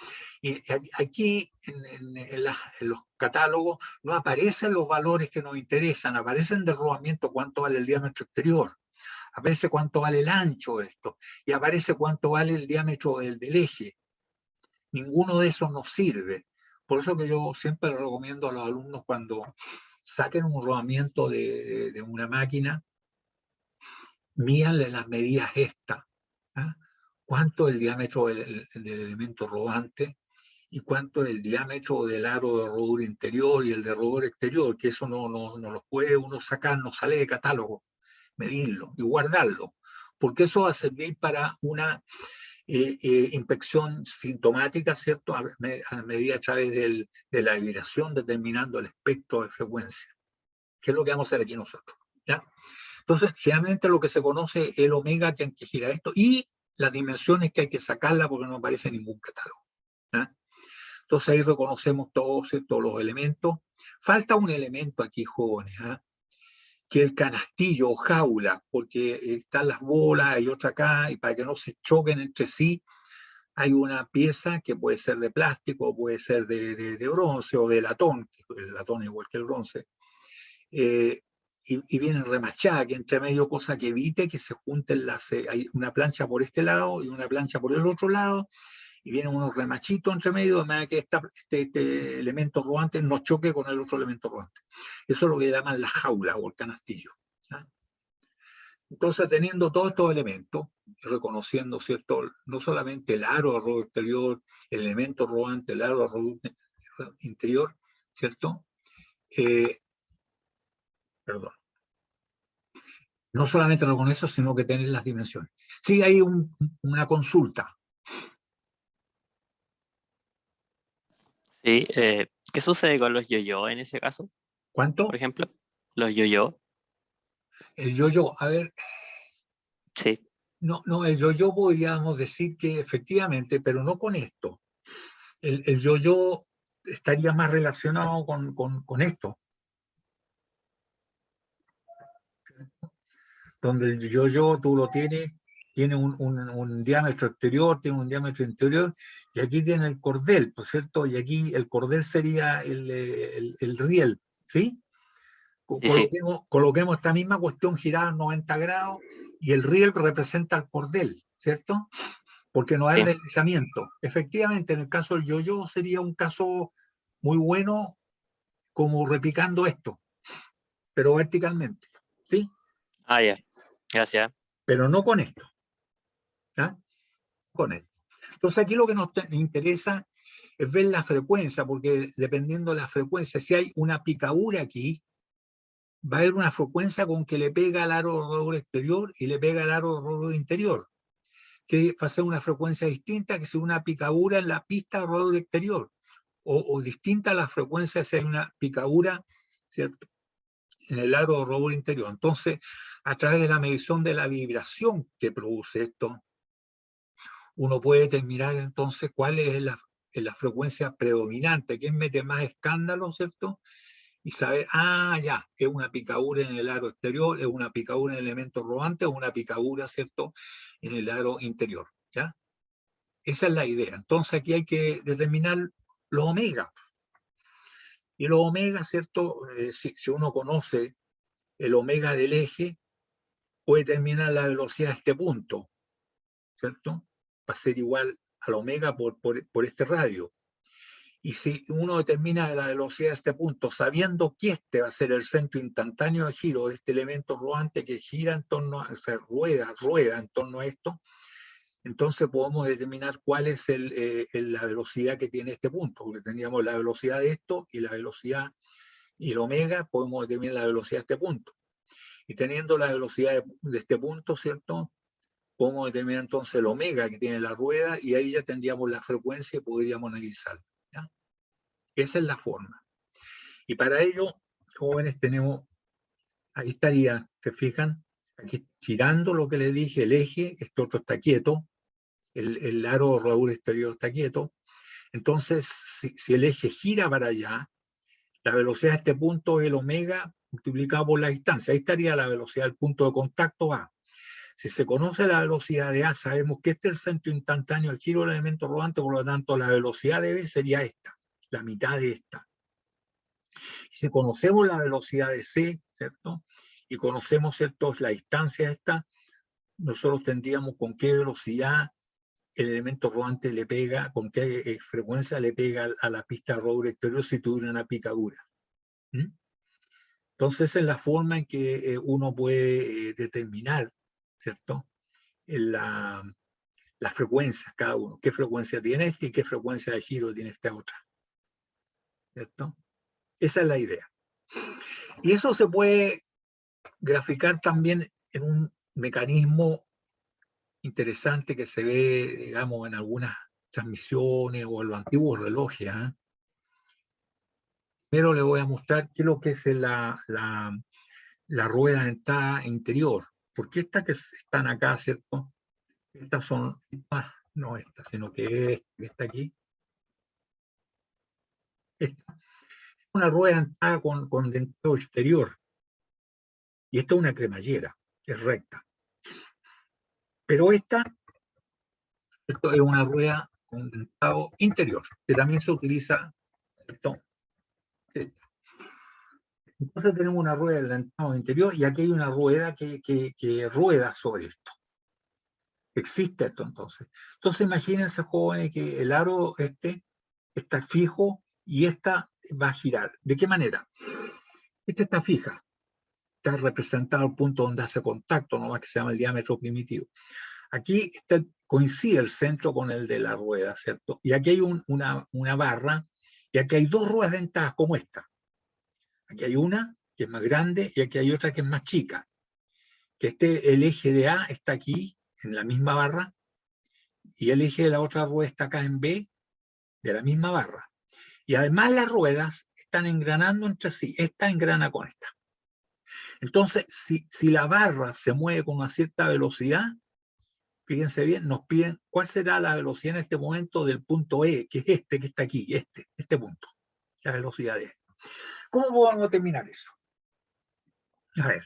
Y aquí en los catálogos no aparecen los valores que nos interesan, aparecen de rodamiento cuánto vale el diámetro exterior, aparece cuánto vale el ancho de esto, y aparece cuánto vale el diámetro del eje. Ninguno de esos nos sirve. Por eso que yo siempre recomiendo a los alumnos cuando saquen un rodamiento de una máquina, mídanle las medidas estas. ¿Ah? ¿Cuánto es el diámetro del elemento rodante? Y cuánto es el diámetro del aro de rodadura interior y el de rodadura exterior, que eso no lo puede uno sacar, no sale de catálogo, medirlo y guardarlo, porque eso va a servir para una inspección sintomática, ¿cierto? A medida a través de la vibración, determinando el espectro de frecuencia, que es lo que vamos a hacer aquí nosotros, ¿ya? Entonces, generalmente lo que se conoce es el omega que gira esto y las dimensiones que hay que sacarla porque no aparece en ningún catálogo, ¿ya? Entonces ahí reconocemos todos los elementos. Falta un elemento aquí, jóvenes, ¿eh? Que el canastillo o jaula, porque están las bolas, hay otra acá, y para que no se choquen entre sí, hay una pieza que puede ser de plástico, puede ser de bronce o de latón, que el latón es igual que el bronce, y viene remachada, que entre medio, cosa que evite que se junten hay una plancha por este lado y una plancha por el otro lado, y vienen unos remachitos entre medio, de manera que este elemento rodante no choque con el otro elemento rodante. Eso es lo que llaman la jaula o el canastillo. ¿Ya? Entonces, teniendo todos estos elementos, reconociendo, ¿cierto?, no solamente el aro de rodadura exterior, el elemento rodante, el aro de rodadura interior, ¿cierto? Perdón. No solamente con eso, sino que tener las dimensiones. Sí, hay una consulta. Sí, ¿qué sucede con los yo-yo en ese caso? ¿Cuánto? Por ejemplo, los yo-yo. El yo-yo, a ver, Sí, no, el yo-yo podríamos decir que efectivamente, pero no con esto. El yo-yo estaría más relacionado con esto, donde el yo-yo tú lo tienes tiene un diámetro exterior, tiene un diámetro interior, y aquí tiene el cordel, ¿por cierto? Y aquí el cordel sería el riel, ¿sí? Sí, sí. Coloquemos esta misma cuestión girada a 90 grados, y el riel representa el cordel, ¿cierto? Porque no hay Sí. deslizamiento. Efectivamente, en el caso del yo-yo sería un caso muy bueno como replicando esto, pero verticalmente, ¿sí? Ah, ya. Gracias. Pero no con esto, ¿ah? Con esto. Entonces aquí lo que nos interesa es ver la frecuencia, porque dependiendo de la frecuencia, si hay una picadura aquí, va a haber una frecuencia con que le pega al aro de rodadura exterior y le pega al aro de rodadura interior, que va a ser una frecuencia distinta que si una picadura en la pista de rodadura exterior, o distinta a la frecuencia si hay una picadura, ¿cierto?, en el aro de rodadura interior. Entonces, a través de la medición de la vibración que produce esto, uno puede determinar entonces cuál es la frecuencia predominante, quién mete más escándalo, ¿cierto? Y saber, ya, es una picadura en el aro exterior, es una picadura en el elemento rodante, o una picadura, ¿cierto?, en el aro interior, ¿ya? Esa es la idea. Entonces aquí hay que determinar los omegas. Y los omegas, ¿cierto? Si uno conoce el omega del eje, puede determinar la velocidad de este punto, ¿cierto? Va a ser igual al omega por este radio. Y si uno determina la velocidad de este punto, sabiendo que este va a ser el centro instantáneo de giro de este elemento rodante que gira en torno a, o sea, rueda en torno a esto, entonces podemos determinar cuál es la velocidad que tiene este punto, porque teníamos la velocidad de esto y la velocidad, y el omega, podemos determinar la velocidad de este punto. Y teniendo la velocidad de este punto, ¿cierto?, podemos determinar entonces el omega que tiene la rueda, y ahí ya tendríamos la frecuencia y podríamos analizarla, ¿ya? Esa es la forma. Y para ello, jóvenes, tenemos, ahí estaría, ¿se fijan? Aquí girando lo que les dije, el eje, este otro está quieto, el aro de rodadura exterior está quieto. Entonces, si el eje gira para allá, la velocidad de este punto es el omega multiplicado por la distancia. Ahí estaría la velocidad del punto de contacto A. Si se conoce la velocidad de A, sabemos que este es el centro instantáneo de giro del elemento rodante, por lo tanto, la velocidad de B sería esta, la mitad de esta. Y si conocemos la velocidad de C, ¿cierto?, y conocemos, ¿cierto?, la distancia esta, nosotros tendríamos con qué velocidad el elemento rodante le pega, con qué frecuencia le pega a la pista de rodadura exterior si tuviera una picadura. ¿Mm? Entonces, esa es la forma en que uno puede determinar, ¿cierto?, las frecuencias, cada uno. ¿Qué frecuencia tiene este y qué frecuencia de giro tiene esta otra? ¿Cierto? Esa es la idea. Y eso se puede graficar también en un mecanismo interesante que se ve, digamos, en algunas transmisiones o en los antiguos relojes. Primero les voy a mostrar qué es lo que es la rueda dentada interior. Porque estas que están acá, ¿cierto? Estas son, no estas, sino que esta aquí. Esta es una rueda dentada con dentado exterior. Y esta es una cremallera, es recta. Pero esto es una rueda con dentado interior, que también se utiliza, ¿cierto? Entonces tenemos una rueda del dentado interior, y aquí hay una rueda que rueda sobre esto. Existe esto entonces. Entonces imagínense, jóvenes, que el aro está fijo y esta va a girar. ¿De qué manera? Esta está fija, está representado el punto donde hace contacto, nomás, que se llama el diámetro primitivo. Aquí coincide el centro con el de la rueda, ¿cierto? Y aquí hay una barra, y aquí hay dos ruedas dentadas como esta. Aquí hay una que es más grande y aquí hay otra que es más chica. Que el eje de A está aquí, en la misma barra, y el eje de la otra rueda está acá en B, de la misma barra. Y además las ruedas están engranando entre sí. Esta engrana con esta. Entonces, si la barra se mueve con una cierta velocidad, fíjense bien, nos piden cuál será la velocidad en este momento del punto E, que es este que está aquí, este punto, la velocidad de E. ¿Cómo podemos determinar eso? A ver,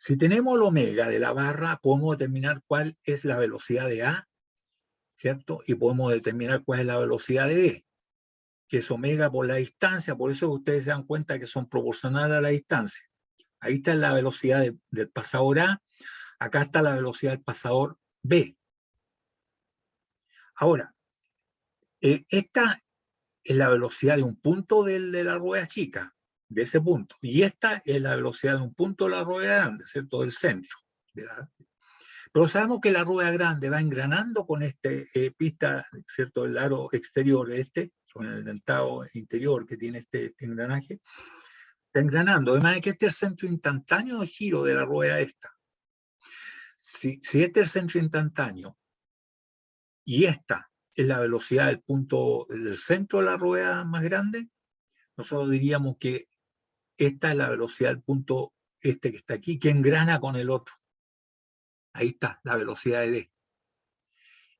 Si tenemos el omega de la barra, podemos determinar cuál es la velocidad de A, ¿cierto? Y podemos determinar cuál es la velocidad de B, que es omega por la distancia. Por eso ustedes se dan cuenta que son proporcionales a la distancia. Ahí está la velocidad del pasador A, acá está la velocidad del pasador B. Ahora, esta es la velocidad de un punto de la rueda chica, de ese punto. Y esta es la velocidad de un punto de la rueda grande, ¿cierto? Del centro. Pero sabemos que la rueda grande va engranando con este pista, ¿cierto? El aro exterior, con el dentado interior que tiene este engranaje, está engranando. Además de que este es el centro instantáneo de giro de la rueda esta. Si este es el centro instantáneo y esta es la velocidad del punto del centro de la rueda más grande, nosotros diríamos que esta es la velocidad del punto que está aquí, que engrana con el otro. Ahí está, la velocidad de D.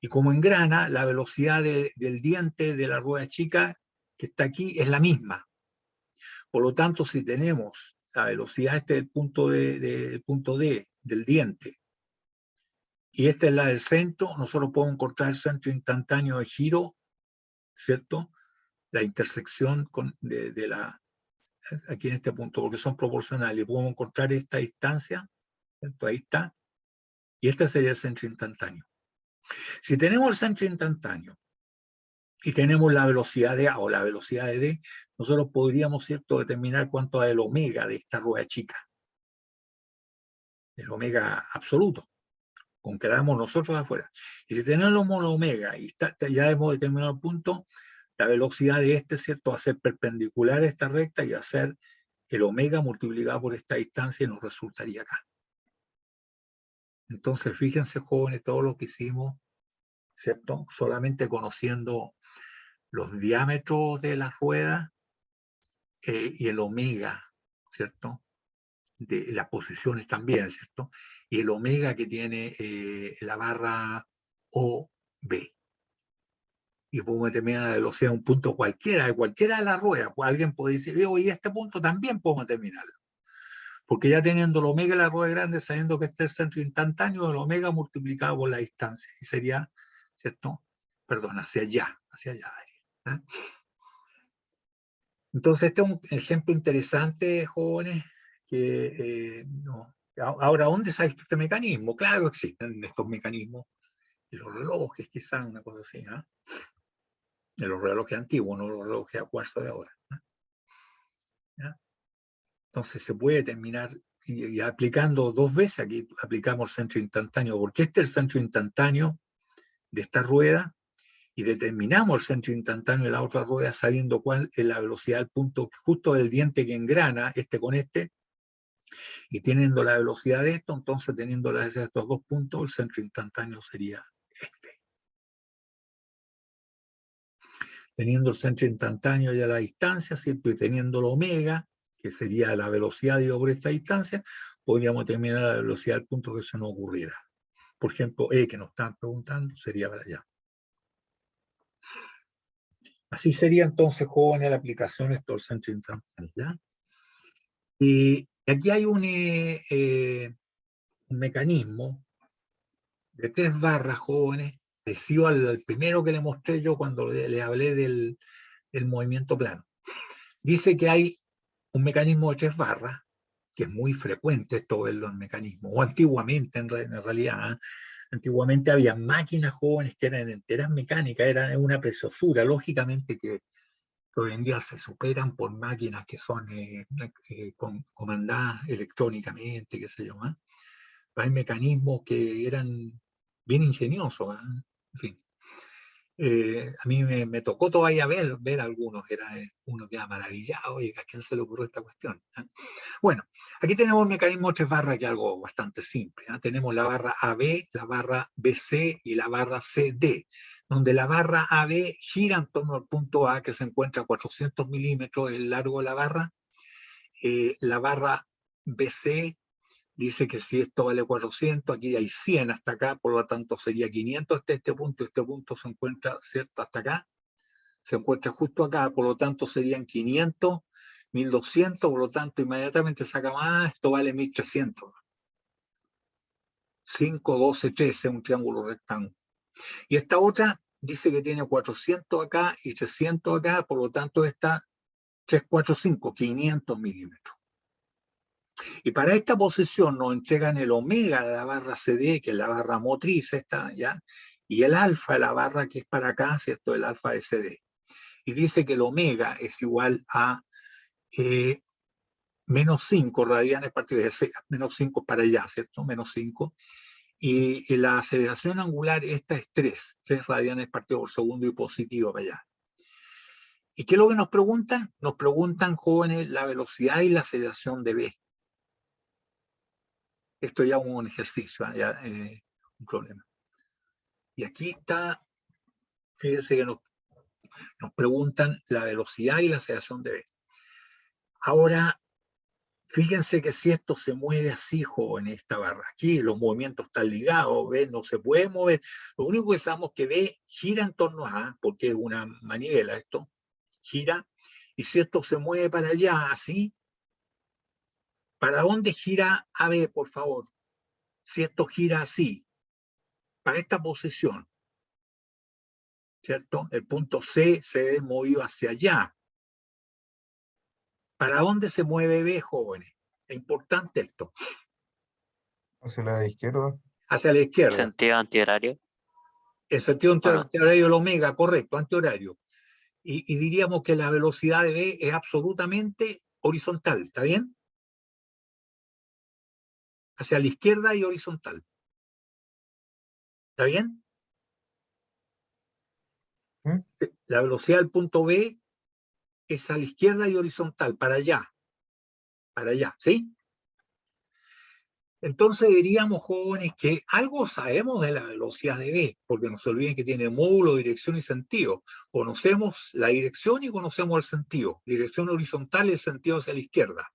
Y como engrana, la velocidad del diente de la rueda chica que está aquí es la misma. Por lo tanto, si tenemos la velocidad del punto D del diente, y esta es la del centro, nosotros podemos encontrar el centro instantáneo de giro, ¿cierto? La intersección aquí en este punto, porque son proporcionales. Podemos encontrar esta distancia, ¿cierto? Ahí está. Y este sería el centro instantáneo. Si tenemos el centro instantáneo y tenemos la velocidad de A o la velocidad de D, nosotros podríamos, ¿cierto?, determinar cuánto es el omega de esta rueda chica. El omega absoluto, con que damos nosotros afuera. Y si tenemos el omega y ya hemos determinado el punto, la velocidad de ¿cierto?, va a ser perpendicular a esta recta y va a ser el omega multiplicado por esta distancia y nos resultaría acá. Entonces, fíjense, jóvenes, todo lo que hicimos, ¿cierto?, solamente conociendo los diámetros de la rueda y el omega, ¿cierto?, de las posiciones también, ¿cierto?, y el omega que tiene la barra OB. Y podemos determinar la velocidad de un punto cualquiera, de cualquiera de las ruedas. Pues alguien puede decir, oye, este punto también podemos determinarlo. Porque ya teniendo el omega de la rueda grande, sabiendo que este es el centro instantáneo, el omega multiplicado por la distancia. Y sería, ¿cierto? Perdón, hacia allá. ¿eh? Entonces, este es un ejemplo interesante, jóvenes, que no. Ahora, ¿dónde se ha visto este mecanismo? Claro, existen estos mecanismos en los relojes, quizás, una cosa así, ¿eh? En los relojes antiguos, no los relojes a cuarzo de ahora. ¿Ya? Entonces se puede terminar y aplicando dos veces, aquí aplicamos el centro instantáneo, porque este es el centro instantáneo de esta rueda, y determinamos el centro instantáneo de la otra rueda sabiendo cuál es la velocidad del punto justo del diente que engrana con y teniendo la velocidad de esto, entonces teniendo la velocidad de estos dos puntos, el centro instantáneo sería este. Teniendo el centro instantáneo y a la distancia, ¿cierto?, y teniendo el omega, que sería la velocidad digo, por esta distancia, podríamos determinar la velocidad del punto que se nos ocurriera. Por ejemplo, que nos están preguntando, sería para allá. Así sería entonces, jóvenes, la aplicación de estos centros instantáneos, ¿ya? Y aquí hay un mecanismo de 3 barras, jóvenes, parecido al primero que le mostré yo cuando le hablé del movimiento plano. Dice que hay un mecanismo de 3 barras, que es muy frecuente esto verlo en mecanismos, o antiguamente en realidad, antiguamente había máquinas, jóvenes, que eran enteras mecánicas, eran una preciosura, lógicamente que hoy en día se superan por máquinas que son comandadas electrónicamente, qué sé yo, ¿eh? Hay mecanismos que eran bien ingeniosos, ¿eh? En fin. A mí me tocó todavía ver algunos, uno queda maravillado y a quién se le ocurrió esta cuestión, ¿eh? Bueno, aquí tenemos un mecanismo de 3 barras que es algo bastante simple, ¿eh? Tenemos la barra AB, la barra BC y la barra CD, donde la barra AB gira en torno al punto A que se encuentra a 400 milímetros el largo de la barra. La barra BC dice que si esto vale 400, aquí hay 100 hasta acá, por lo tanto sería 500 hasta este punto se encuentra, ¿cierto?, hasta acá, se encuentra justo acá, por lo tanto serían 500, 1200, por lo tanto inmediatamente saca más, esto vale 1300. 5, 12, 13, un triángulo rectángulo. Y esta otra dice que tiene 400 acá y 300 acá, por lo tanto está 345, 500 milímetros. Y para esta posición nos entregan el omega de la barra CD, que es la barra motriz, esta, ¿ya? Y el alfa de la barra que es para acá, ¿cierto? El alfa de CD. Y dice que el omega es igual a menos 5 radianes partido de C, menos 5 para allá, ¿cierto? Menos 5. Y la aceleración angular, esta es 3 radianes partido por segundo y positivo para allá. ¿Y qué es lo que nos preguntan? Nos preguntan, jóvenes, la velocidad y la aceleración de B. Esto ya es un ejercicio, ya, un problema. Y aquí está, fíjense que nos preguntan la velocidad y la aceleración de B. Ahora, fíjense que si esto se mueve así, jóvenes, esta barra, aquí los movimientos están ligados, ¿ves? No se puede mover. Lo único que sabemos es que B gira en torno a A, porque es una manivela esto, gira, y si esto se mueve para allá, así, ¿para dónde gira AB, por favor? Si esto gira así, para esta posición, ¿cierto? El punto C se ve movido hacia allá. ¿Para dónde se mueve B, jóvenes? Es importante esto. Hacia la izquierda. Hacia la izquierda. Sentido antihorario. El sentido Bueno. antihorario del omega, correcto, antihorario. Y diríamos que la velocidad de B es absolutamente horizontal, ¿está bien? Hacia la izquierda y horizontal. ¿Está bien? ¿Mm? La velocidad del punto B es a la izquierda y horizontal, para allá, ¿sí? Entonces diríamos, jóvenes, que algo sabemos de la velocidad de B, porque no se olviden que tiene módulo, dirección y sentido. Conocemos la dirección y conocemos el sentido. Dirección horizontal y el sentido hacia la izquierda.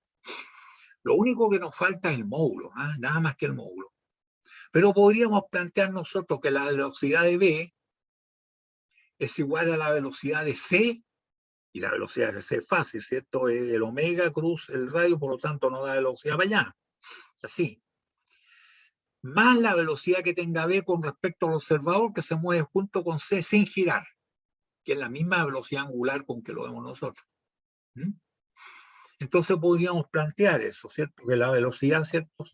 Lo único que nos falta es el módulo, ¿eh? Nada más que el módulo. Pero podríamos plantear nosotros que la velocidad de B es igual a la velocidad de C, y la velocidad de C es fácil, ¿cierto? El omega cruz el radio, por lo tanto no da velocidad para allá. Así. Más la velocidad que tenga B con respecto al observador que se mueve junto con C sin girar, que es la misma velocidad angular con que lo vemos nosotros. ¿Mm? Entonces podríamos plantear eso, ¿cierto? Que la velocidad, ¿cierto?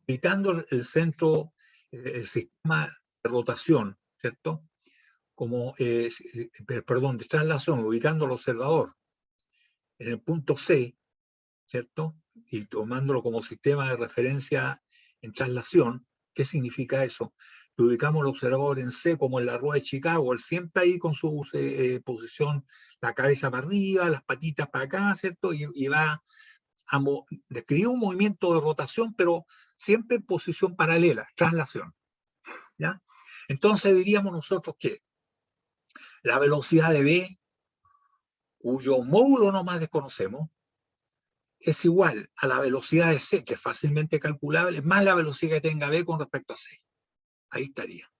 Ubicando el centro, el sistema de rotación, ¿cierto? Como, perdón, de traslación, ubicando el observador en el punto C, ¿cierto? Y tomándolo como sistema de referencia en traslación. ¿Qué significa eso? Que ubicamos el observador en C como en la rueda de Chicago, él siempre ahí con su posición, la cabeza para arriba, las patitas para acá, ¿cierto? Y va a describir un movimiento de rotación, pero siempre en posición paralela, traslación. ¿Ya? Entonces diríamos nosotros que la velocidad de B, cuyo módulo nomás desconocemos, es igual a la velocidad de C, que es fácilmente calculable, más la velocidad que tenga B con respecto a C. Ahí estaría.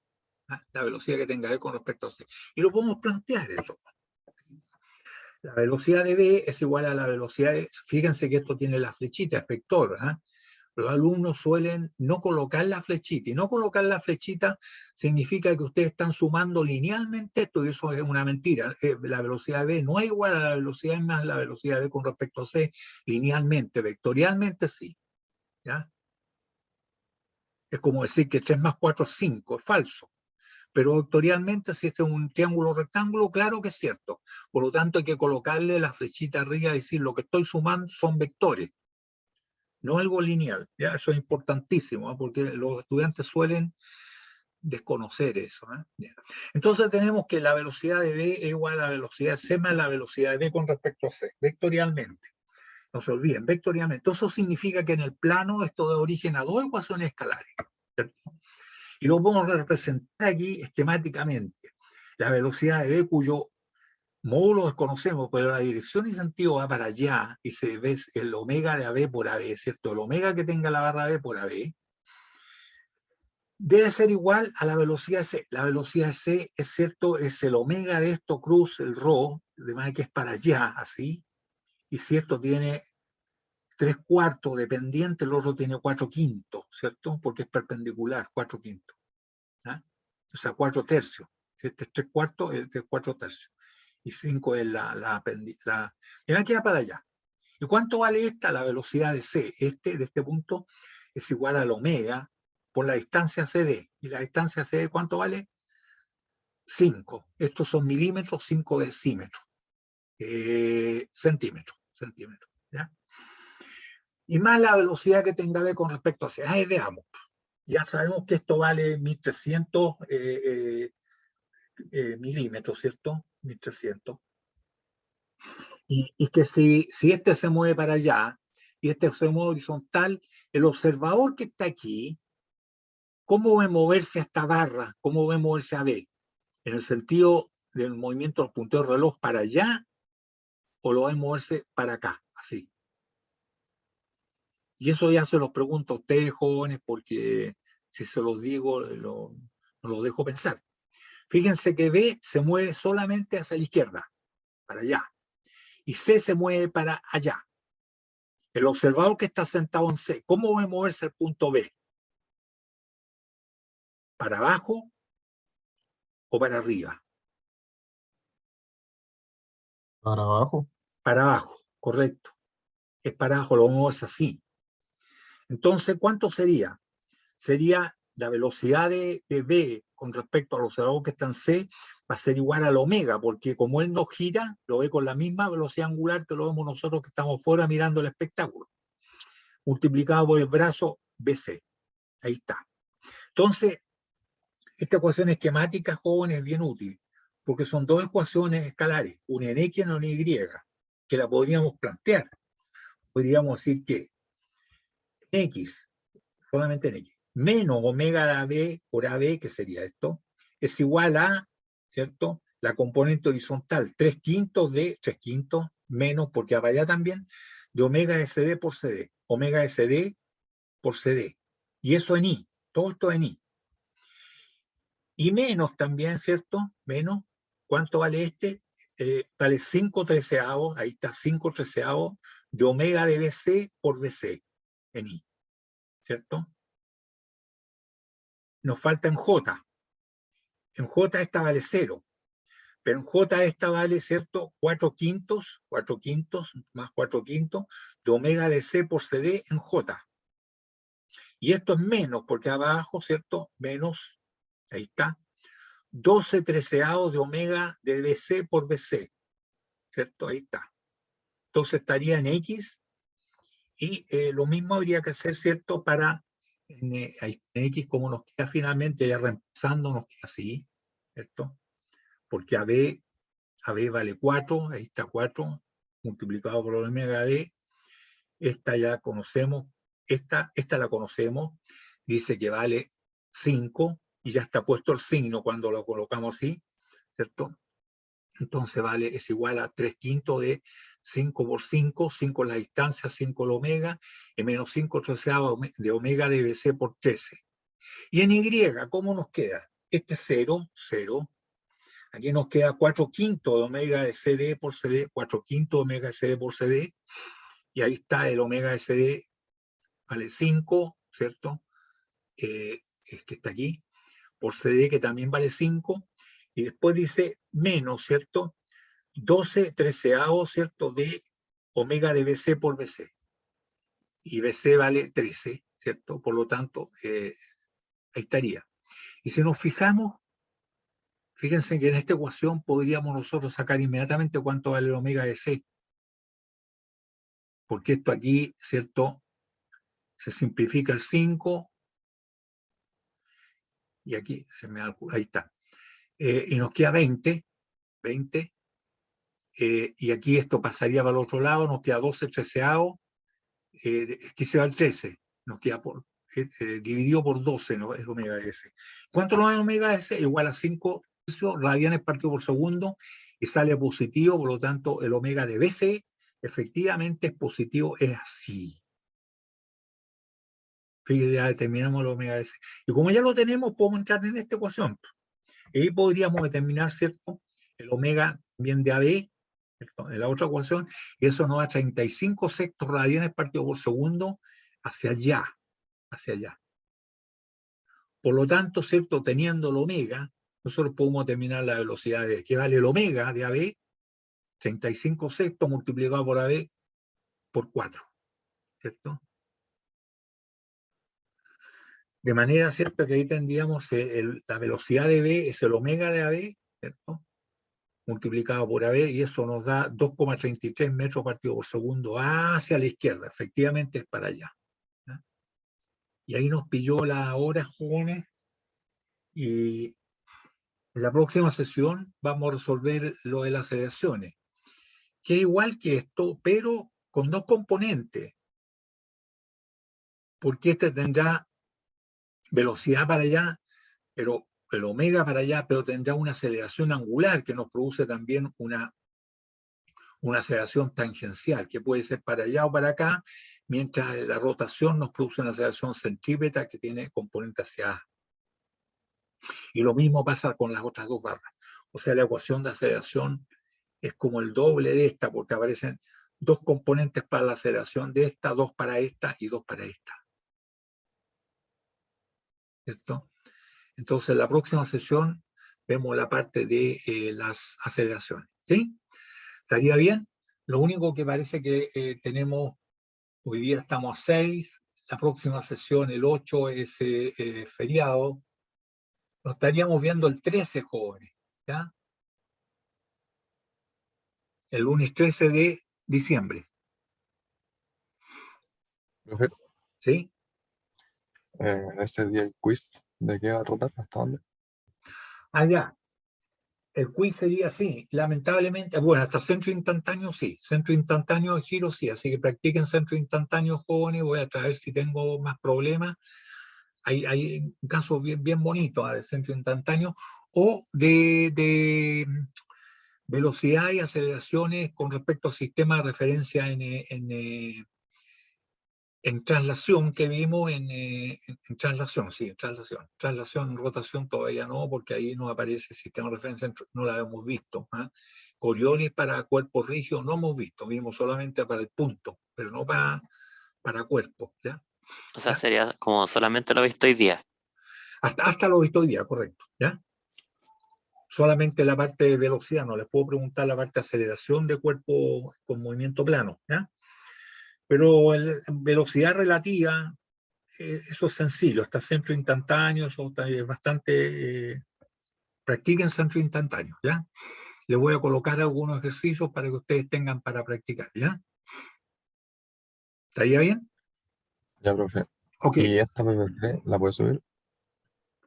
¿Ah? La velocidad que tenga B con respecto a C. Y lo podemos plantear eso. La velocidad de B es igual a la velocidad de... Fíjense que esto tiene la flechita, espector. ¿Ah? Los alumnos suelen no colocar la flechita. Y no colocar la flechita significa que ustedes están sumando linealmente esto, y eso es una mentira. La velocidad de B no es igual a la velocidad más la velocidad de B con respecto a C linealmente, vectorialmente sí. ¿Ya? Es como decir que 3 más 4 es 5, es falso. Pero vectorialmente, si este es un triángulo rectángulo, claro que es cierto. Por lo tanto, hay que colocarle la flechita arriba y decir lo que estoy sumando son vectores, no algo lineal. ¿Ya? Eso es importantísimo, ¿eh? Porque los estudiantes suelen desconocer eso. ¿Eh? Entonces tenemos que la velocidad de B es igual a la velocidad de C más la velocidad de B con respecto a C, vectorialmente. No se olviden, vectorialmente. Eso significa que en el plano esto da origen a dos ecuaciones escalares. ¿Cierto? Y lo podemos representar aquí esquemáticamente. La velocidad de B, cuyo módulo desconocemos, pero la dirección y sentido va para allá, y se ve el omega de AB por AB, ¿cierto? El omega que tenga la barra B por AB, debe ser igual a la velocidad C. La velocidad C, es cierto, es el omega de esto cruz el ρ, de manera que es para allá, así, y si esto tiene 3/4 de pendiente, el otro tiene 4/5, ¿cierto? Porque es perpendicular, 4/5. ¿Ah? O sea, 4/3. Si este es 3/4, este es 4/3. Y 5 es y me queda para allá. ¿Y cuánto vale esta? La velocidad de C. De este punto es igual al omega por la distancia CD. ¿Y la distancia CD cuánto vale? 5. Estos son milímetros, 5 decímetros. Centímetros. ¿Ya? Y más la velocidad que tenga B con respecto a C. Ahí veamos. Ya sabemos que esto vale 1300 milímetros, ¿cierto? 1300. Y que si este se mueve para allá y este se mueve horizontal, el observador que está aquí, ¿cómo va a moverse a esta barra? ¿Cómo va a moverse a B? ¿En el sentido del movimiento del puntero del reloj para allá o lo va a moverse para acá? Así. Y eso ya se los pregunto a ustedes, jóvenes, porque si se los digo, no los dejo pensar. Fíjense que B se mueve solamente hacia la izquierda, para allá. Y C se mueve para allá. El observador que está sentado en C, ¿cómo va a moverse el punto B? ¿Para abajo o para arriba? Para abajo. Para abajo, correcto. Es para abajo, lo vamos así. Entonces, ¿cuánto sería? Sería la velocidad de B con respecto al observador que está en C, va a ser igual al omega, porque como él no gira, lo ve con la misma velocidad angular que lo vemos nosotros que estamos fuera mirando el espectáculo, multiplicado por el brazo BC. Ahí está. Entonces, esta ecuación esquemática, joven, es bien útil, porque son dos ecuaciones escalares, una en X y una en Y, que la podríamos plantear. Podríamos decir que X, solamente en X, menos omega de AB por AB, que sería esto, es igual a, ¿cierto? La componente horizontal, 3/5 menos, porque para allá también, de omega de CD por CD, omega de CD por CD. Y eso en I, todo esto en I. Y menos también, ¿cierto? Menos, ¿cuánto vale este? Vale 5/13, ahí está 5/13 de omega de BC por BC en I, ¿cierto? Nos falta en J. En J esta vale 0, pero en J esta vale, ¿cierto? 4/5 más 4/5 de omega de C por CD en J. Y esto es menos, porque abajo, ¿cierto? Menos, ahí está, 12/13 de omega de BC por BC, ¿cierto? Ahí está. Entonces estaría en X y lo mismo habría que hacer, ¿cierto? Para en X, como nos queda finalmente, ya reemplazando, nos queda así, ¿cierto? Porque AB vale 4, ahí está 4, multiplicado por omega D. Esta ya conocemos, esta la conocemos, dice que vale 5, y ya está puesto el signo cuando lo colocamos así, ¿cierto? Entonces es igual a 3/5 de 5 por 5, 5 la distancia, 5 el omega, y menos 5/13 de omega de BC por 13. Y en Y, ¿cómo nos queda? Este es 0, 0. Aquí nos queda 4/5 de omega de CD por CD, 4/5 de omega de CD por CD, y ahí está el omega de CD, vale 5, ¿cierto? Es que está aquí, por CD que también vale 5, y después dice menos, ¿cierto? 12/13, ¿cierto? De omega de BC por BC. Y BC vale 13, ¿cierto? Por lo tanto, ahí estaría. Y si nos fijamos, fíjense que en esta ecuación podríamos nosotros sacar inmediatamente cuánto vale el omega de C. Porque esto aquí, ¿cierto? Se simplifica el 5, y aquí se me da, ahí está. Y nos queda 20, y aquí esto pasaría para el otro lado, nos queda 12/13, aquí se va el 13, nos queda dividido por 12, ¿no? Es omega S. ¿Cuánto nos da omega S? Igual a 5 radianes partido por segundo, y sale positivo, por lo tanto el omega de BC efectivamente es positivo, es así. Fíjate, ya determinamos el omega S. Y como ya lo tenemos, podemos entrar en esta ecuación. Y ahí podríamos determinar, ¿cierto? El omega también de AB, ¿cierto? En la otra ecuación, y eso nos da 35 sextos radianes partido por segundo hacia allá, hacia allá. Por lo tanto, ¿cierto? Teniendo el omega, nosotros podemos determinar la velocidad de, que vale el omega de AB, 35 sextos multiplicado por AB por 4, ¿cierto? De manera, ¿cierto? Que ahí tendríamos la velocidad de B es el omega de AB, ¿cierto? Multiplicado por AB, y eso nos da 2,33 metros partido por segundo hacia la izquierda. Efectivamente es para allá, ¿ya? Y ahí nos pilló la hora, jóvenes, y en la próxima sesión vamos a resolver lo de las aceleraciones, que es igual que esto, pero con dos componentes, porque este tendrá velocidad para allá, pero el omega para allá, pero tendrá una aceleración angular que nos produce también una aceleración tangencial, que puede ser para allá o para acá, mientras la rotación nos produce una aceleración centrípeta que tiene componente hacia A. Y lo mismo pasa con las otras dos barras. O sea, la ecuación de aceleración es como el doble de esta, porque aparecen dos componentes para la aceleración de esta, dos para esta y dos para esta. ¿Cierto? Entonces, en la próxima sesión vemos la parte de las aceleraciones. ¿Sí? ¿Estaría bien? Lo único que parece que tenemos, hoy día estamos a 6, la próxima sesión, el 8, es feriado. Nos estaríamos viendo el 13, jóvenes, ¿ya? El lunes 13 de diciembre. Profe, ¿Sí? ese día el quiz, ¿de qué va a tratar? ¿Hasta dónde? Allá. El quiz sería así, lamentablemente, bueno, hasta centro instantáneo sí, centro instantáneo de giro sí, así que practiquen centro instantáneo, jóvenes, voy a traer si tengo más problemas. Hay un caso bien bonito de centro instantáneo, o de velocidad y aceleraciones con respecto al sistema de referencia en traslación que vimos en traslación, sí, en traslación. Traslación, rotación todavía no, porque ahí no aparece el sistema de referencia, no la hemos visto. ¿Ah? Coriones para cuerpos rígidos no hemos visto, vimos solamente para el punto, pero no para cuerpos, ¿ya? O sea, ¿Ya? sería como solamente lo he visto hoy día. Hasta lo he visto hoy día, correcto, ¿ya? Solamente la parte de velocidad, no les puedo preguntar la parte de aceleración de cuerpo con movimiento plano, ¿ya? Pero velocidad relativa, eso es sencillo, está centro instantáneo, eso es bastante, practiquen centro instantáneo, ¿ya? Les voy a colocar algunos ejercicios para que ustedes tengan para practicar, ¿ya? ¿Estaría bien? Ya, profe. Ok, ¿Y esta PPT la puede subir?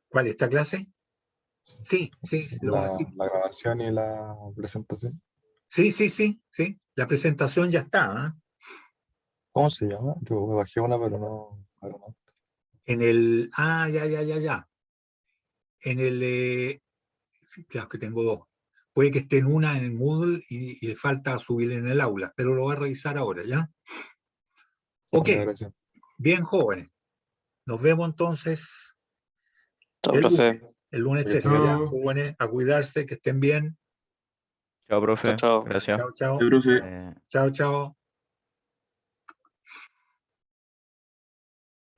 ¿cuál es esta clase? Sí, sí, La grabación y la presentación. sí, la presentación ya está, ¿eh? ¿Cómo se llama? Yo me bajé una, pero no. En el, ya. En el, claro que tengo dos. Puede que esté en una en el Moodle y le falta subir en el aula, pero lo voy a revisar ahora, ¿ya? Ok, Muchas gracias. bien jóvenes. Nos vemos entonces Chao, el profe. lunes. El lunes Ok, 13, profe. ya, jóvenes, a cuidarse, que estén bien. Chao, profe. Chao. Gracias. Chao, chao. Sí, profe. Eh, Chao, chao.